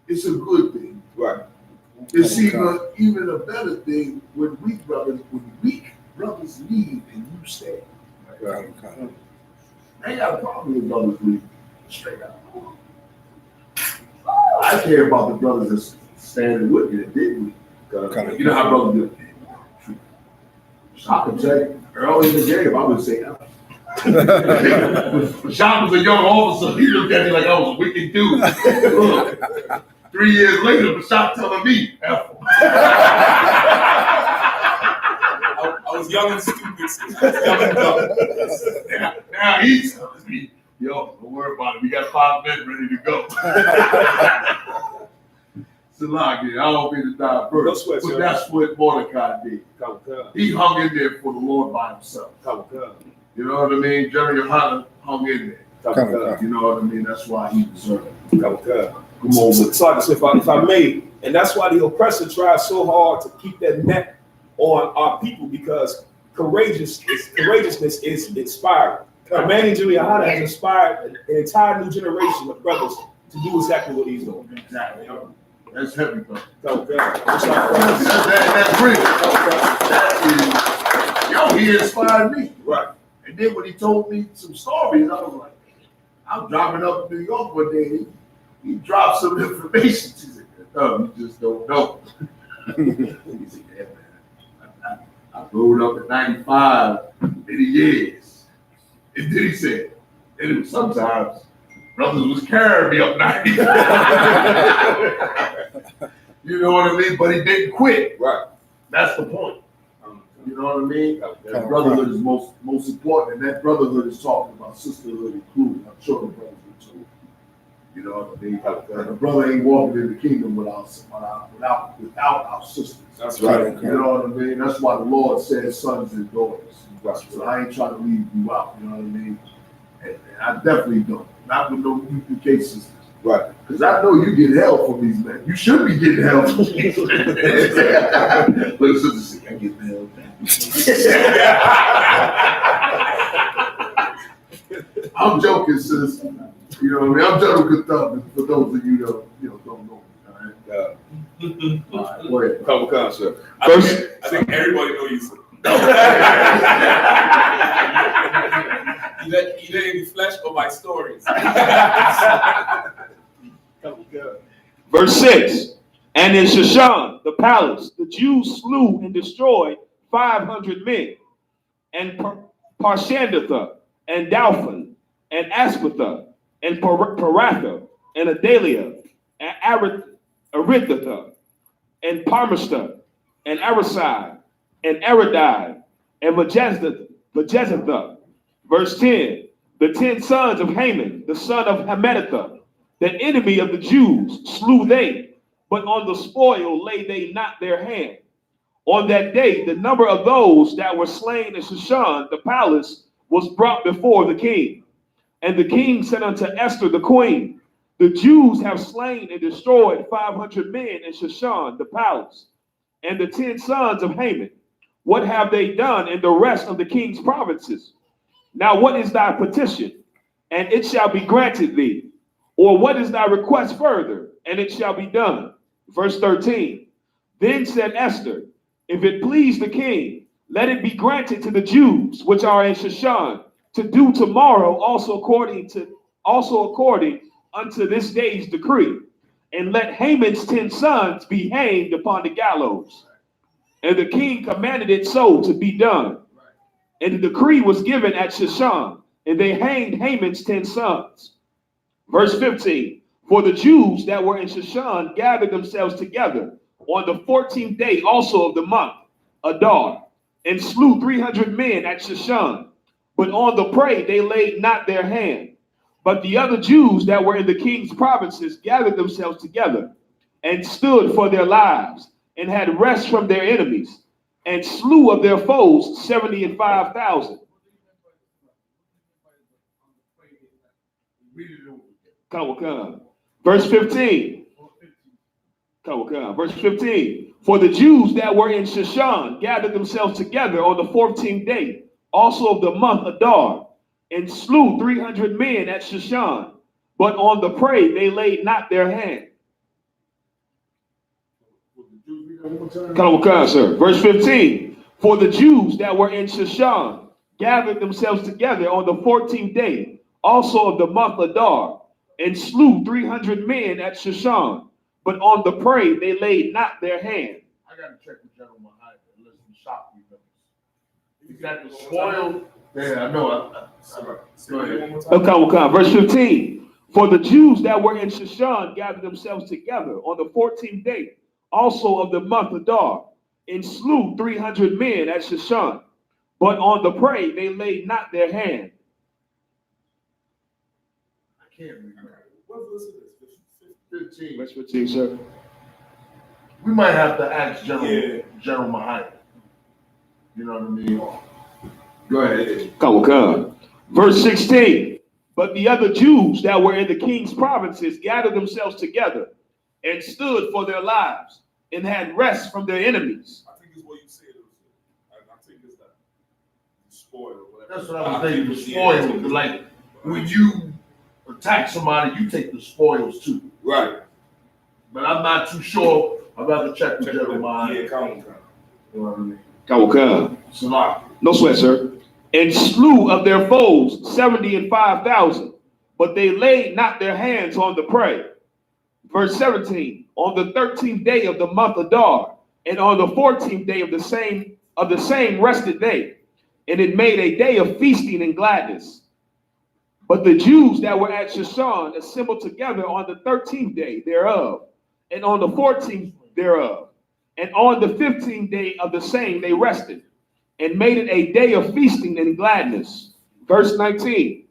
it's a good thing. Right. It's even a better thing when weak brothers leave and you stay. Right. I ain't got a problem with brothers leaving straight out. I care about the brothers that's standing with me that didn't leave. You know how brothers do. I can tell you, early in the game, I would say, Bashar was a young officer. He looked at me like I was a wicked dude. Look, 3 years later, Bashar telling me, F. I was young and stupid. Young and dumb. Now he's telling me, yo, don't worry about it. We got 5 men ready to go. Salaki, I don't mean to die first, No sweat, but sir. that's what Mordecai did. He hung in there for the Lord by himself. You know what I mean? Jerry Yohana hung in there. You know what I mean? That's why he deserved it. Come on. So if I may, and that's why the oppressor tries so hard to keep that net on our people, because courageousness is inspiring. Manny Juliana has inspired an entire new generation of brothers to do exactly what he's doing. Exactly. That's heavy, bro. That's That's real. That is, yo, he inspired me. right. And then when he told me some stories, I was like, I'm driving up to New York one day. He dropped some information. He said, no, you just don't know. He said, yeah, man. I rode up at 95 many years. And then he said, and it was sometimes brothers was carrying me up 95. You know what I mean? But he didn't quit. Right. That's the point. You know what I mean? That brotherhood is most important, and that brotherhood is talking about sisterhood including. I'm sure the brothers will too. You know what I mean? And a brother ain't walking in the kingdom without our sisters. That's right. You know what I mean? That's why the Lord says sons and daughters. So I ain't trying to leave you out. You know what I mean? And I definitely don't. Not with no UPK sisters. Right. Because I know you get hell from these men. You should be getting hell from these men. Look, sister, see, I get hell. I'm joking, sis. You know what I mean? I'm joking good stuff for those of you that don't know. All right? All right, go ahead. Couple concepts. I think everybody knows you. Either in the flesh or by stories. Verse 6. And in Shushan, the palace, the Jews slew and destroyed 500 men, and Parshandatha, and Dalphon, and Aspatha, and Paratha, and Adalia, and Arithatha, and Parmashta, and Arasai, and Aradai, and Majezatha. Verse 10. The 10 sons of Haman, the son of Hammedatha, the enemy of the Jews, slew they, but on the spoil laid they not their hand. On that day, the number of those that were slain in Shushan, the palace, was brought before the king. And the king said unto Esther the queen, the Jews have slain and destroyed 500 men in Shushan, the palace, and the 10 sons of Haman. What have they done in the rest of the king's provinces? Now what is thy petition? And it shall be granted thee. Or what is thy request further? And it shall be done. Verse 13. Then said Esther, if it please the king, let it be granted to the Jews which are in Shushan to do tomorrow also according unto this day's decree. And let Haman's 10 sons be hanged upon the gallows. And the king commanded it so to be done. And the decree was given at Shushan, and they hanged Haman's 10 sons. Verse 15, for the Jews that were in Shushan gathered themselves together on the 14th day also of the month, Adar, and slew 300 men at Shushan. But on the prey they laid not their hand. But the other Jews that were in the king's provinces gathered themselves together and stood for their lives and had rest from their enemies, and slew of their foes 75,000. Come. Verse 15. Come. Verse 15. For the Jews that were in Shushan gathered themselves together on the 14th day, also of the month Adar, and slew 300 men at Shushan. But on the prey they laid not their hand. Come, sir. Verse 15. For the Jews that were in Shushan gathered themselves together on the 14th day, also of the month Adar, and slew 300 men at Shushan. But on the prey they laid not their hand. I got to check with General Mahai and listen to shop. Is that the spoil Yeah, I know. Go ahead. Okay, verse 15. For the Jews that were in Shushan gathered themselves together on the 14th day, also of the month Adar, and slew 300 men at Shushan. But on the prey they laid not their hand. I can't remember. What verse is this? 15. Verse 15, sir. We might have to ask Yeah. General Mahoney. You know what I mean? Go ahead. Come. Verse 16. But the other Jews that were in the king's provinces gathered themselves together and stood for their lives and had rest from their enemies. I think it's what you said. I think it's that spoil or whatever. That's what I was thinking. The spoils, like when you attack somebody, you take the spoils too. Right. But I'm not too sure. I'd rather check with General Mahoney. Yeah, come. You know what I mean? Come. Salah. No sweat, sir. And slew of their foes 70 and 5,000, but they laid not their hands on the prey. Verse 17. On the 13th day of the month Adar, and on the 14th day of the same rested day, and it made a day of feasting and gladness. But the Jews that were at Shushan assembled together on the 13th day thereof, and on the 14th thereof, and on the 15th day of the same they rested, and made it a day of feasting and gladness. Verse 19.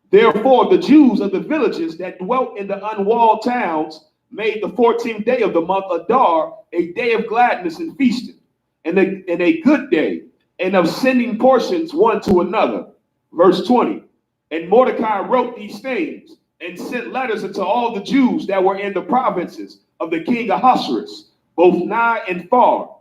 Therefore the Jews of the villages that dwelt in the unwalled towns made the 14th day of the month Adar a day of gladness and feasting, and a good day, and of sending portions one to another. Verse 20. And Mordecai wrote these things and sent letters unto all the Jews that were in the provinces of the king Ahasuerus, both nigh and far,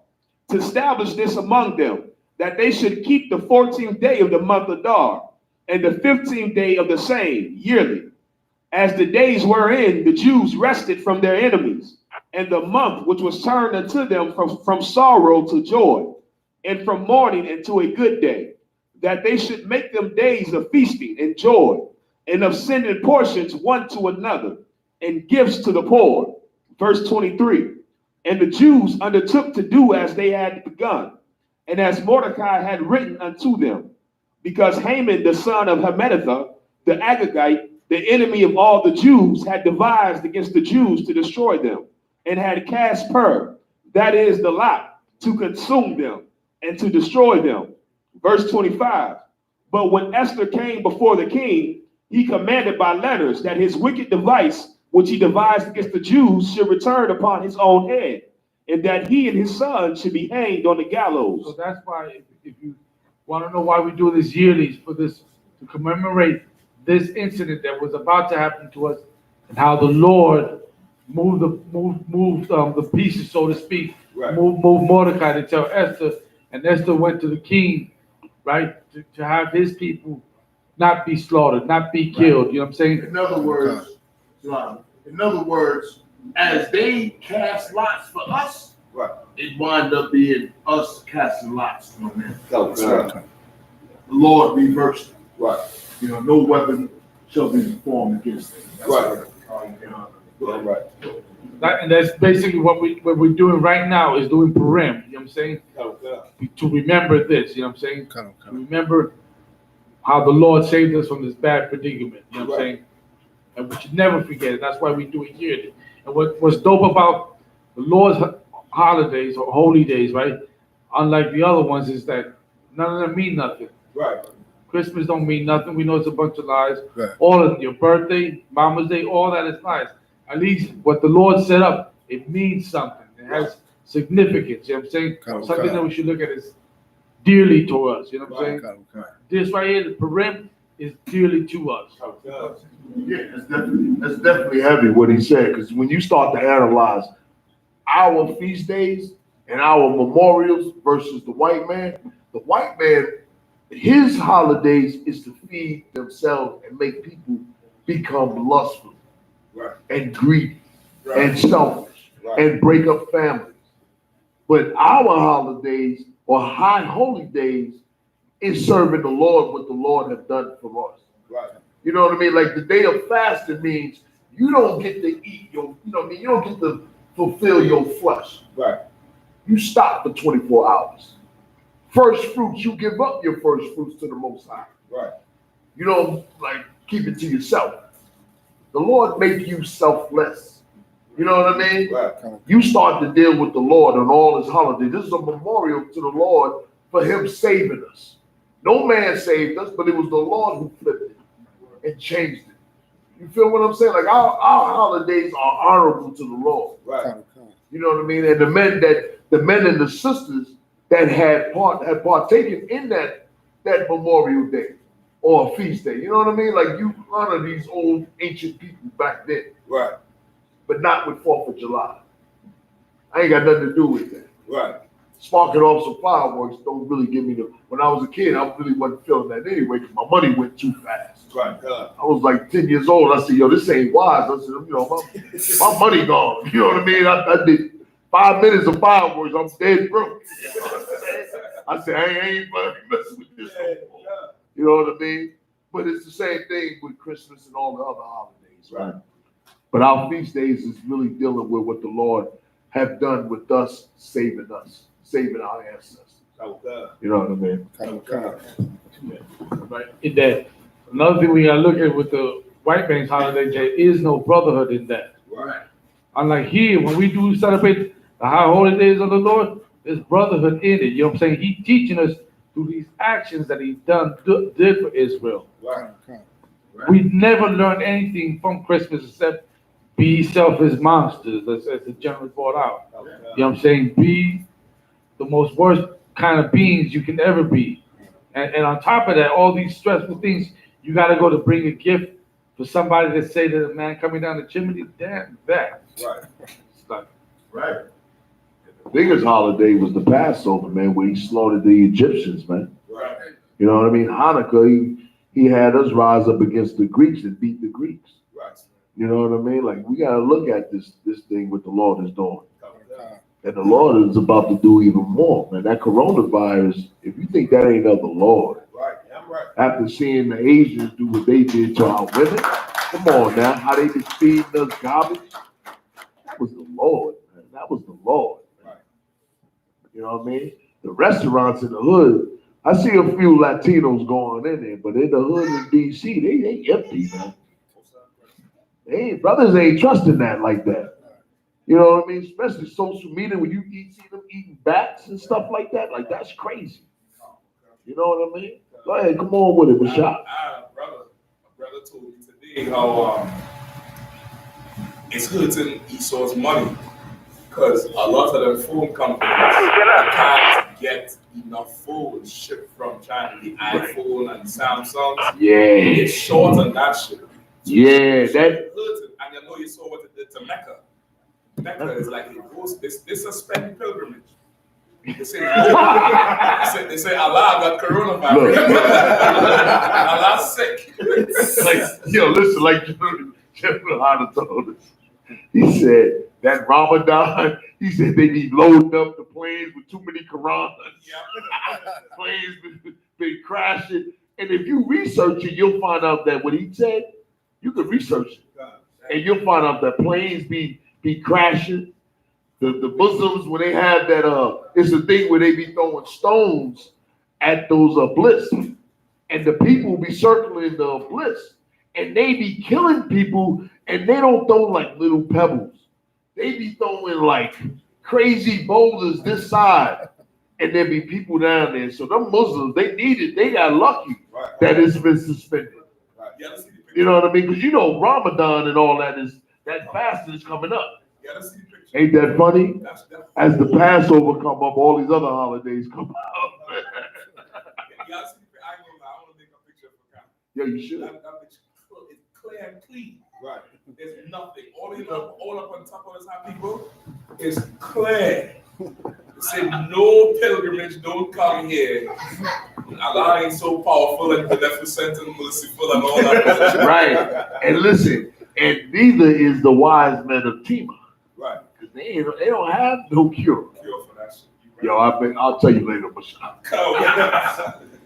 to establish this among them, that they should keep the 14th day of the month Adar, and the 15th day of the same yearly, as the days wherein the Jews rested from their enemies, and the month which was turned unto them from sorrow to joy, and from mourning into a good day, that they should make them days of feasting and joy, and of sending portions one to another, and gifts to the poor. Verse 23. And the Jews undertook to do as they had begun, and as Mordecai had written unto them, because Haman the son of Hammedatha, the Agagite, the enemy of all the Jews, had devised against the Jews to destroy them, and had cast Pur, that is the lot, to consume them and to destroy them. Verse 25. But when Esther came before the king, he commanded by letters that his wicked device, which he devised against the Jews, should return upon his own head, and that he and his son should be hanged on the gallows. So that's why, if you want to know why we do this yearly, for this, to commemorate this incident that was about to happen to us, and how the Lord moved the pieces, so to speak, Right. moved Mordecai to tell Esther, and Esther went to the king, right, to have his people not be slaughtered, not be killed. You know what I'm saying? In other words, as they cast lots for us, Right. it wound up being us casting lots for them. Come. The Lord reversed it. Right. You know, no weapon shall be formed against them. Right. Right. And that's basically what we're doing right now, is doing Purim. You know what I'm saying? To remember this. You know what I'm saying? To remember how the Lord saved us from this bad predicament. You know what I'm saying? And we should never forget it. That's why we do it yearly. And what's dope about the Lord's holidays or holy days, right? Unlike the other ones, is that none of them mean nothing. Right. Christmas don't mean nothing. We know it's a bunch of lies. Right. All of your birthday, Mama's Day, all that is lies. At least what the Lord set up, it means something. It has significance. You know what I'm saying? Something that we should look at as dearly to us. You know what I'm saying? This right here, the Purim, is dearly to us. Yeah, that's definitely heavy what he said, because when you start to analyze our feast days and our memorials versus the white man, his holidays is to feed themselves and make people become lustful, Right. and greedy, Right. and selfish, Right. and break up families. But our holidays or high holy days is serving the Lord what the Lord has done for us. Right. You know what I mean? Like the day of fasting means you don't get to eat your, you know what I mean? You don't get to fulfill your flesh. Right. You stop for 24 hours first fruits, you give up your first fruits to the Most High. Right. You don't like keep it to yourself. The Lord make you selfless. You know what I mean? Right. You start to deal with the Lord on all his holidays. This is a memorial to the Lord for him saving us. No man saved us, but it was the Lord who flipped it and changed it. You feel what I'm saying? Like our holidays are honorable to the Lord. Right. You know what I mean? And the men and the sisters that had partaken in that Memorial Day or a feast day. You know what I mean? Like you honor these old ancient people back then. Right. But not with 4th of July. I ain't got nothing to do with that. Right. Sparking off some fireworks don't really give me the. When I was a kid, I really wasn't feeling that anyway because my money went too fast. Right. I was like 10 years old. I said, yo, this ain't wise. I said, you know, my money gone. You know what I mean? I did 5 minutes of fireworks. I'm dead broke. You know what I'm saying? I said, I ain't messing with this no more. You know what I mean? But it's the same thing with Christmas and all the other holidays, right? But our feast days is really dealing with what the Lord have done with us, saving our ancestors. You know what I mean? Right. In that, another thing we gotta look at with the white man's holiday, there is no brotherhood in that. Right. Unlike here, when we do celebrate the high holy days of the Lord, there's brotherhood in it. You know what I'm saying? He teaching us through these actions that he did for Israel. Right. We never learned anything from Christmas except be selfish monsters, as the gentleman brought out. You know what I'm saying? Be the most worst kind of beings you can ever be. And on top of that, all these stressful things, you got to go to bring a gift for somebody to say to the man coming down the chimney, damn that. Right. It's like, Right. The biggest holiday was the Passover, man, where he slaughtered the Egyptians, man. Right. You know what I mean? Hanukkah, he had us rise up against the Greeks and beat the Greeks. Right. You know what I mean? Like we gotta look at this thing what the Lord is doing. And the Lord is about to do even more, man. That coronavirus, if you think that ain't of the Lord, Right. I'm right. after seeing the Asians do what they did to our women, come on now, how they been feeding us garbage, that was the Lord, man. That was the Lord. Man. Right. You know what I mean? The restaurants in the hood, I see a few Latinos going in there, but in the hood in DC, they empty, man. Brothers ain't trusting that like that. You know what I mean? Especially social media when you see them eating bats and stuff like that. Like that's crazy. You know what I mean? Go ahead, come on with it, Bashar. My brother told me today how it's hurting Esau's money because a lot of the phone companies can't get enough phones shipped from China. The iPhone and Samsung. Yeah. It's short on that shit. Yeah, that. Hurting. And you know you saw what it did to Mecca. Mecca is like it goes. They suspend pilgrimage. They say Allah got coronavirus. Allah's sick. Like, yo, listen, like General Hunter told us. He said that Ramadan, he said they be loading up the planes with too many Qurans. Planes been crashing. And if you research it, you'll find out that what he said, you can research it. And you'll find out that planes be crashing. The Muslims, when they have that, it's a thing where they be throwing stones at those bliss. And the people be circling the bliss. And they be killing people, and they don't throw like little pebbles. They be throwing like crazy boulders this side. And there be people down there. So them Muslims, they need it. They got lucky that it's been suspended. You know what I mean? Because you know Ramadan and all that fasting is coming up. Ain't that funny? As the Passover come up, all these other holidays come up. Yeah, you should. That picture is clear and clean. Right. There's nothing. All up on top of us, people, is clear. They say no pilgrimage, don't come here. Allah ain't so powerful and beneficent and merciful and all that. Right. And listen, and neither is the wise men of Tema. Right. Because they don't have no cure. Cure for that shit. Yo, I'll tell you later, Bashar.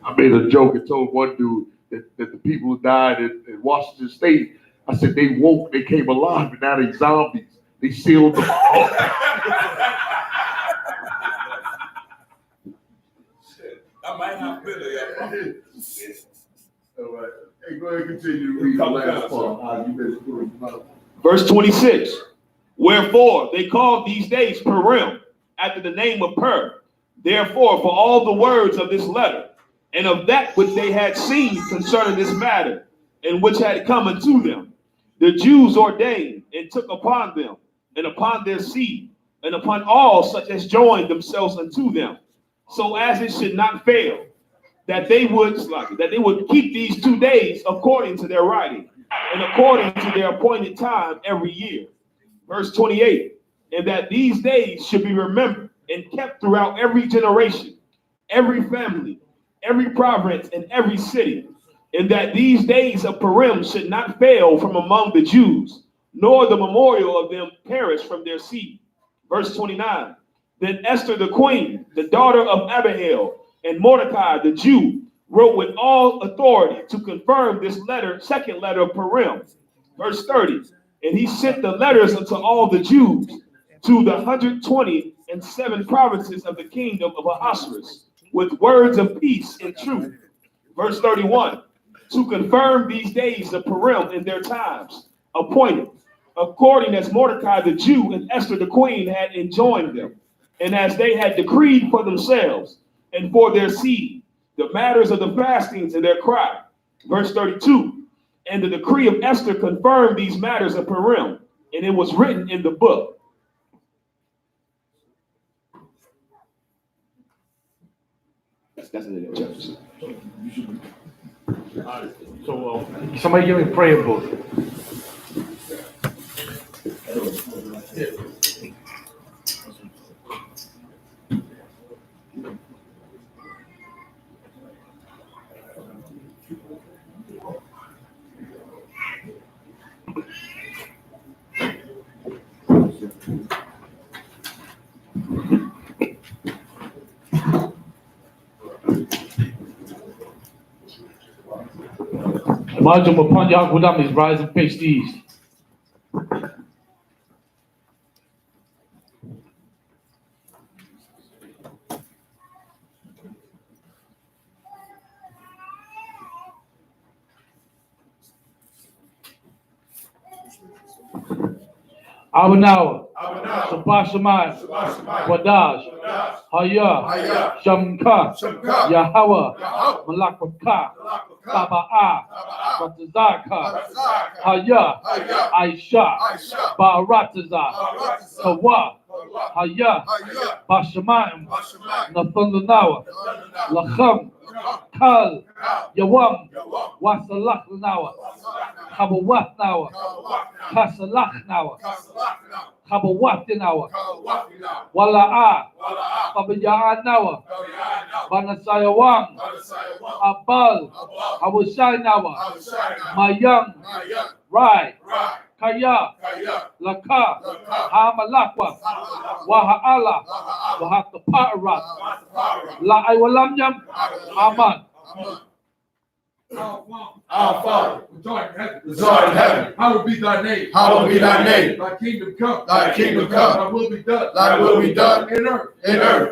I made a joke and told one dude that the people who died in Washington State, I said they woke, they came alive, and now they zombies. They sealed them all. I might have Billy. All right. Hey, go ahead and continue to read the last part. Verse 26. Wherefore they called these days Purim, after the name of Pur. Therefore, for all the words of this letter, and of that which they had seen concerning this matter, and which had come unto them, the Jews ordained and took upon them, and upon their seed, and upon all such as joined themselves unto them, so as it should not fail, that they would keep these 2 days according to their writing, and according to their appointed time every year. Verse 28, and that these days should be remembered and kept throughout every generation, every family, every province, and every city, and that these days of Purim should not fail from among the Jews, nor the memorial of them perish from their seed. Verse 29, then Esther the queen, the daughter of Abihail, and Mordecai the Jew, wrote with all authority to confirm this letter, second letter of Purim. Verse 30, and he sent the letters unto all the Jews, to the 127 provinces of the kingdom of Ahasuerus, with words of peace and truth. Verse 31, to confirm these days of Purim in their times, appointed, according as Mordecai the Jew and Esther the queen had enjoined them, and as they had decreed for themselves and for their seed, the matters of the fastings and their cry. Verse 32, and the decree of Esther confirmed these matters of Purim, and it was written in the book. That's in the chapter. So somebody give me a prayer book. Imagine upon Yahweh is rise and face the east. Abanawa, Sabashamai, Wadash, Haya, Shamka, Yahweh, Malakaka, Saba'a, Ratazaka, Haya, Aisha, Barataza, Kawa, Haya, Bashamayim, Nathanawa, Lacham, Kal, Yawam, Wasalach Nawa, Habawat Nawa, Kasalach Nawa, Habawat Nawa, Wala'a, Babayaan Nawa, Banasayawam, Abal, Hawashai Nawa, Mayam, Rai, Kaya, Laka, Hamalakwa, Waha'ala, Wahatapa'arat, La Iwalamyam, Aman. Our Father, which art in heaven, hallowed be thy name. Hallowed be thy name. Thy kingdom come. Thy kingdom come. Thy will be done. Thy will be done. In earth.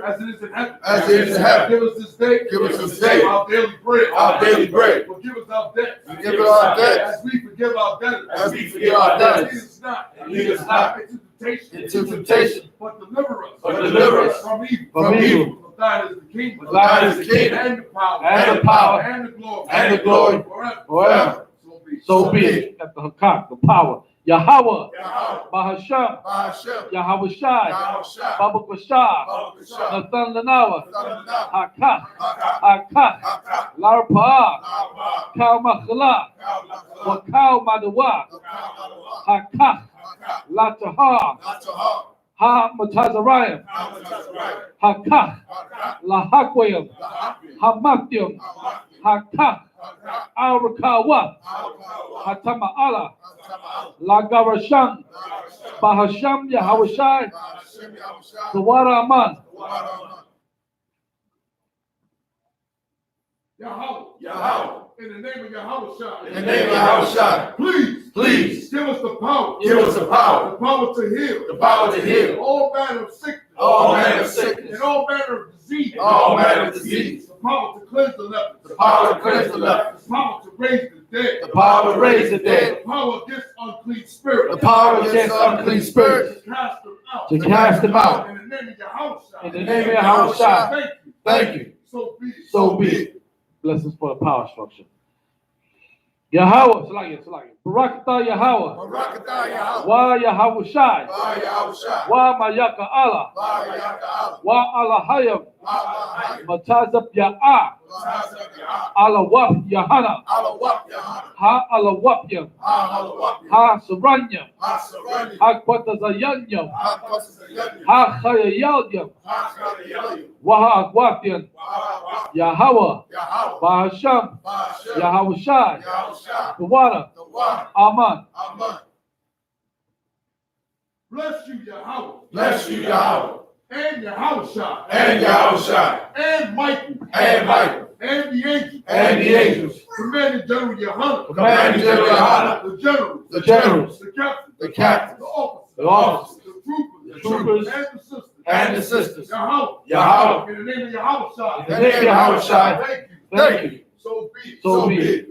As it is in heaven. As it is in heaven. Give us this day. Give us this day. Our daily bread. Our daily bread. Forgive us our debts. Forgive us our debts. As we forgive our debtors. As we forgive our debtors. Lead us not into temptation. But deliver us. From evil. Thine is the kingdom, and the power, and the glory, forever. So be it. At the Hakak, the power. Yahweh, Bahasham, Yahweh Shai, Baba Kwashah, Nathan Lanawa, Hakak, Larpa, Kau Makhala, Wakau Madawa, Hakak, Latahar, Ha Matazarayim, Hakak, Lahakwayim, Hamakyum, Hakak, Arakawa, Hatama'ala, Lagarasham, Bahasham Yahawashai, Zawaraman. Yahweh, in the name of Yahweh, please give us the power. The power to heal. All manner of sickness. all manner of sickness, and all manner of disease, all manner of disease, the power to cleanse the lepers, the power to cleanse the lepers, the power to raise the dead, the power to raise the dead, the power against unclean spirits, the power against unclean spirits, to cast them out, To cast them out. in the name of Yahushua. In the name of Yahushua. Thank you. Thank you. So be it. So be it. Blessings for the power structure. Yahweh, Salakia. Barakatah Yahweh. Barakatah Yahweh. Wa Yahweh Shai. Ba Yahushua. Wa Mayaka Allah. Ba Yaka Allah. Wa Allah Hayam. Ba Allah. Matazab Ya'ah. Matazab Ya'ah. Allah Wap Yahana. Allah Wap Yahana. Ha Allah Wapyam. Allah Wap Yahana. Ha Suranyam. Ha Sarani. Ha Kwatazayanyam. Ha Kwasazayani. Ha Chayayalyam. Ha Karayayu. Wa Ha Agwapyam. Wa Yahweh. Yahweh. Ba Hasham. Ba Hashem. Yahweh Shai. Yahushua. The water. The one. Aman. Amen. Bless you, Yahweh. Bless you, Yahweh. And Yahushua. And Yahushua. And Michael. And Michael. And the angels. And the angels. Commander General Yohanan. Commander General Yohanan. The generals. The generals. The captains. The captains. The officers. The officers. The troopers. The troopers. And the sisters. And the sisters. Yahweh. Yahweh. In the name of Yahushua. In the name of Yahushua. Thank you. Thank you. So be it. So be it.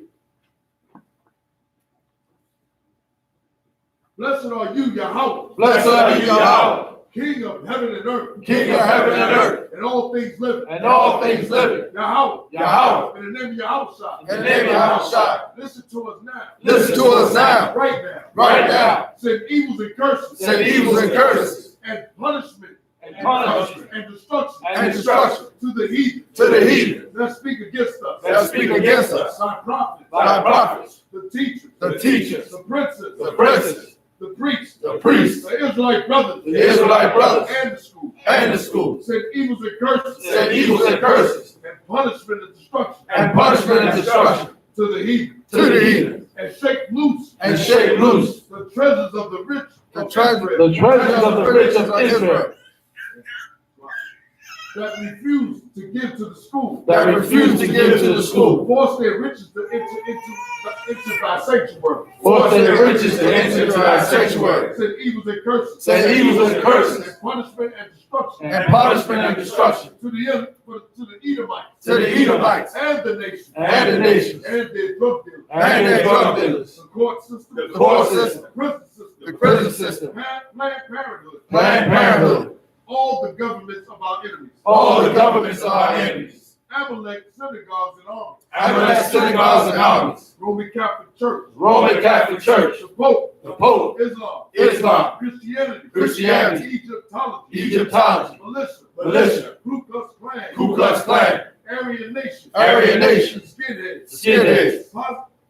Blessed are you, Yahweh. Blessed are you, Yahweh. King of heaven and earth. King of heaven and earth. And all things living. And all things living. Yahweh. Yahweh. In the name of Yahushua. In the name of Yahushua. Listen to us now. Listen to us now. Right now. Right now. Send evils and curses. Send evils and curses. And punishment. And punishment. And destruction. And destruction. To the heathen. To the heathen. That speak against us. That speak against us. Thy prophets. Thy prophets. The teachers. The teachers. The princes. The princes. The priests. The priests. The Israelite brothers. The Israelite brothers. And the school. And the schools. Send evils and curses. Send evils and curses. And punishment and destruction. And punishment and destruction. To the heathen. To the heathen. And shake loose. And shake loose. The treasures of the rich. The of treasure. Israel. The treasures of the rich of Israel. That refuse to give to the school. That refuse to give to the school. Force their riches to enter thy sanctuary. Force their riches to enter into thy sanctuary. Send evils and curses. Send evils and curses. And punishment and destruction. And punishment and destruction. To the Edomites. To the Edomites. And the nations. And the nations. And their drug dealers. And their drug dealers. The court system. The court system. The prison system. The prison system. Planned Parenthood. Planned Parenthood. All the governments of our enemies. All the governments of our enemies. Amalek synagogues and armies. Amalek synagogues and armies. Roman Catholic Church. Roman Catholic Church. The Pope. The Pope. Islam. Islam. Christianity. Egyptology. Militia. Ku Klux Klan. Ku Klux Klan. Aryan Nation. Aryan Nation. Skinheads. Skinheads.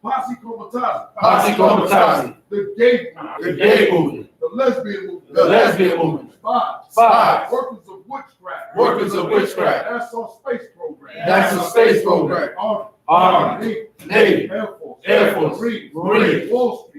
Posse Comitazi. Posse Comitazi. The gay movement. The gay movement. The lesbian movement. The lesbian movement. Spies. Workers of witchcraft. Workers of witchcraft. NASA space program. NASA space program. Army. Navy. Air Force. Marine.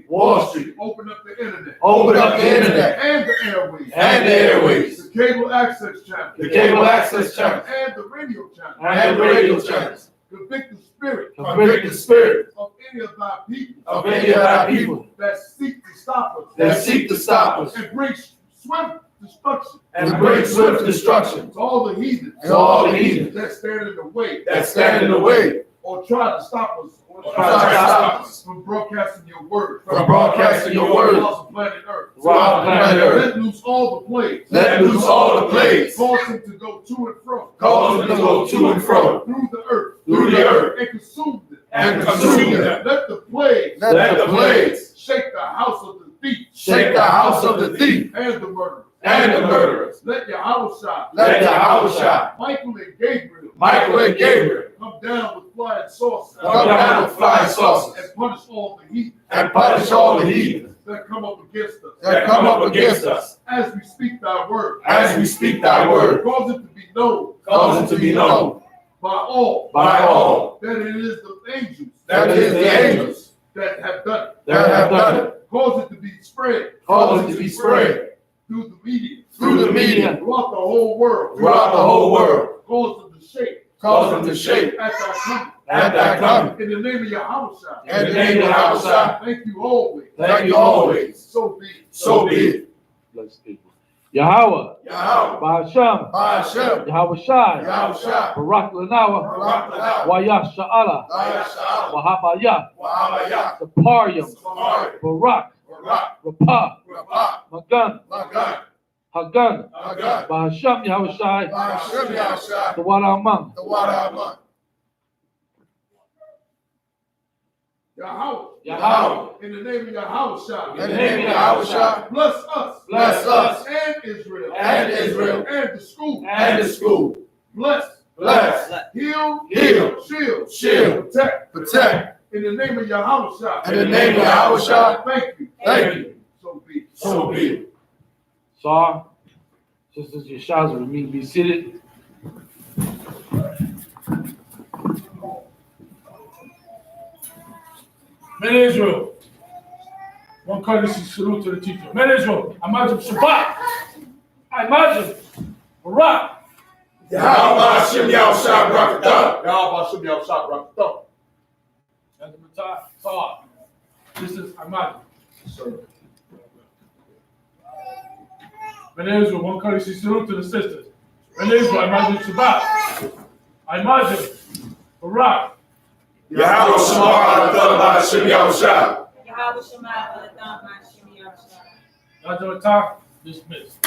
Wall Street. Open up the internet. Open up the internet. And the airways. And the airways. The cable access channel. The cable access channel. And the radio channel. And the radio channels. Convict the spirit. Convict the spirit of any of thy people. of any of our people that seek to stop us. that seek to stop us And bring swift destruction. and bring swift destruction To all the heathens. to all the heathens That stand in the way. that stand in the way Or try to stop us. try to stop us From broadcasting your word. from broadcasting your word Throughout the planet Earth. throughout the planet Earth. Let loose all the plagues. Let loose all the plagues. Cause them to go to and fro. Cause them to go to and fro Through the earth. through the earth And consume them. and consume them. Let the plagues. Let the plagues Shake the house of the thief. shake the house of the thief And the murderer. and the murderers. Let Yahushua. Let Yahushua, Michael and Gabriel. Michael and Gabriel Come down with flying saucers. come down with flying saucers And punish all the heathen and punish all the heathens that come up against us. that come up against us As we speak thy word. as we speak thy word. Cause it to be known. Cause it to be known By all. by all That it is the angels. that it is the angels That have done it. that have done it. Cause it to be spread. Cause it to be spread Through the media. through the media Throughout the whole world. throughout the whole world. Cause them to shake. Cause them to shake At thy coming. at thy coming. In the name of Yahushua. In the name of Yahushua. Thank you always. Thank you always. So be it. So be it. Bless people. Yahweh, Yahweh, Ba'ashem, Ba'ashem, Yahweh Shai, Yahweh Shai, Barak Lanawa, Barak Lanawa, Wayah Sha'ala, Laya Sha'ala, Wahabayah, Wahabayah, Saparium, Samari, Barak, Barak, Rapah, Rapah, Magan, Magan, Hagan, Hagan, Ba'ashem, Yahweh Shai, Ba'ashem, Yahweh Shai, the Wad Amman, the Wada Aman. Yahweh. Yahweh, In the name of Yahweh Shai. In the name of Yahweh Shai, Bless us. bless us And Israel. and Israel And the school. and the school. Bless. Bless, Heal. Heal. Shield. Shield. Protect. protect. In the name of Yahweh Shai. In the name of Yahweh Shai, Thank you. thank you. So be it. So be it. Sar, sisters, your shouts with me, be seated. Men of Israel, one courtesy salute to the teacher. Men of Israel, Imagine Shabbat. Imagine Barak. Yahweh Hashem Yahweh Shai Barakatah. Yahweh Hashem Yahweh Shai Barakatah. That's the Matai. Sar. This is Imagine. Men of Israel, one courtesy salute to the sisters. Men of Israel, Imagine Shabbat. Imagine Barak. Yahweh Shema Barakatah Hashem Yahweh Shai. Yahweh Shema Barakatah Hashem Yahweh Shai. That's the Matai. Dismissed.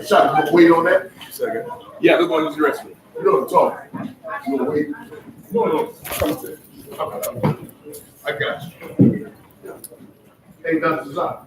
Shai, you wait on that? Second. Yeah, we're going to use the restroom. You know what I'm talking. You gonna wait? No. Come on. I got you. Hey, Dr. Zah.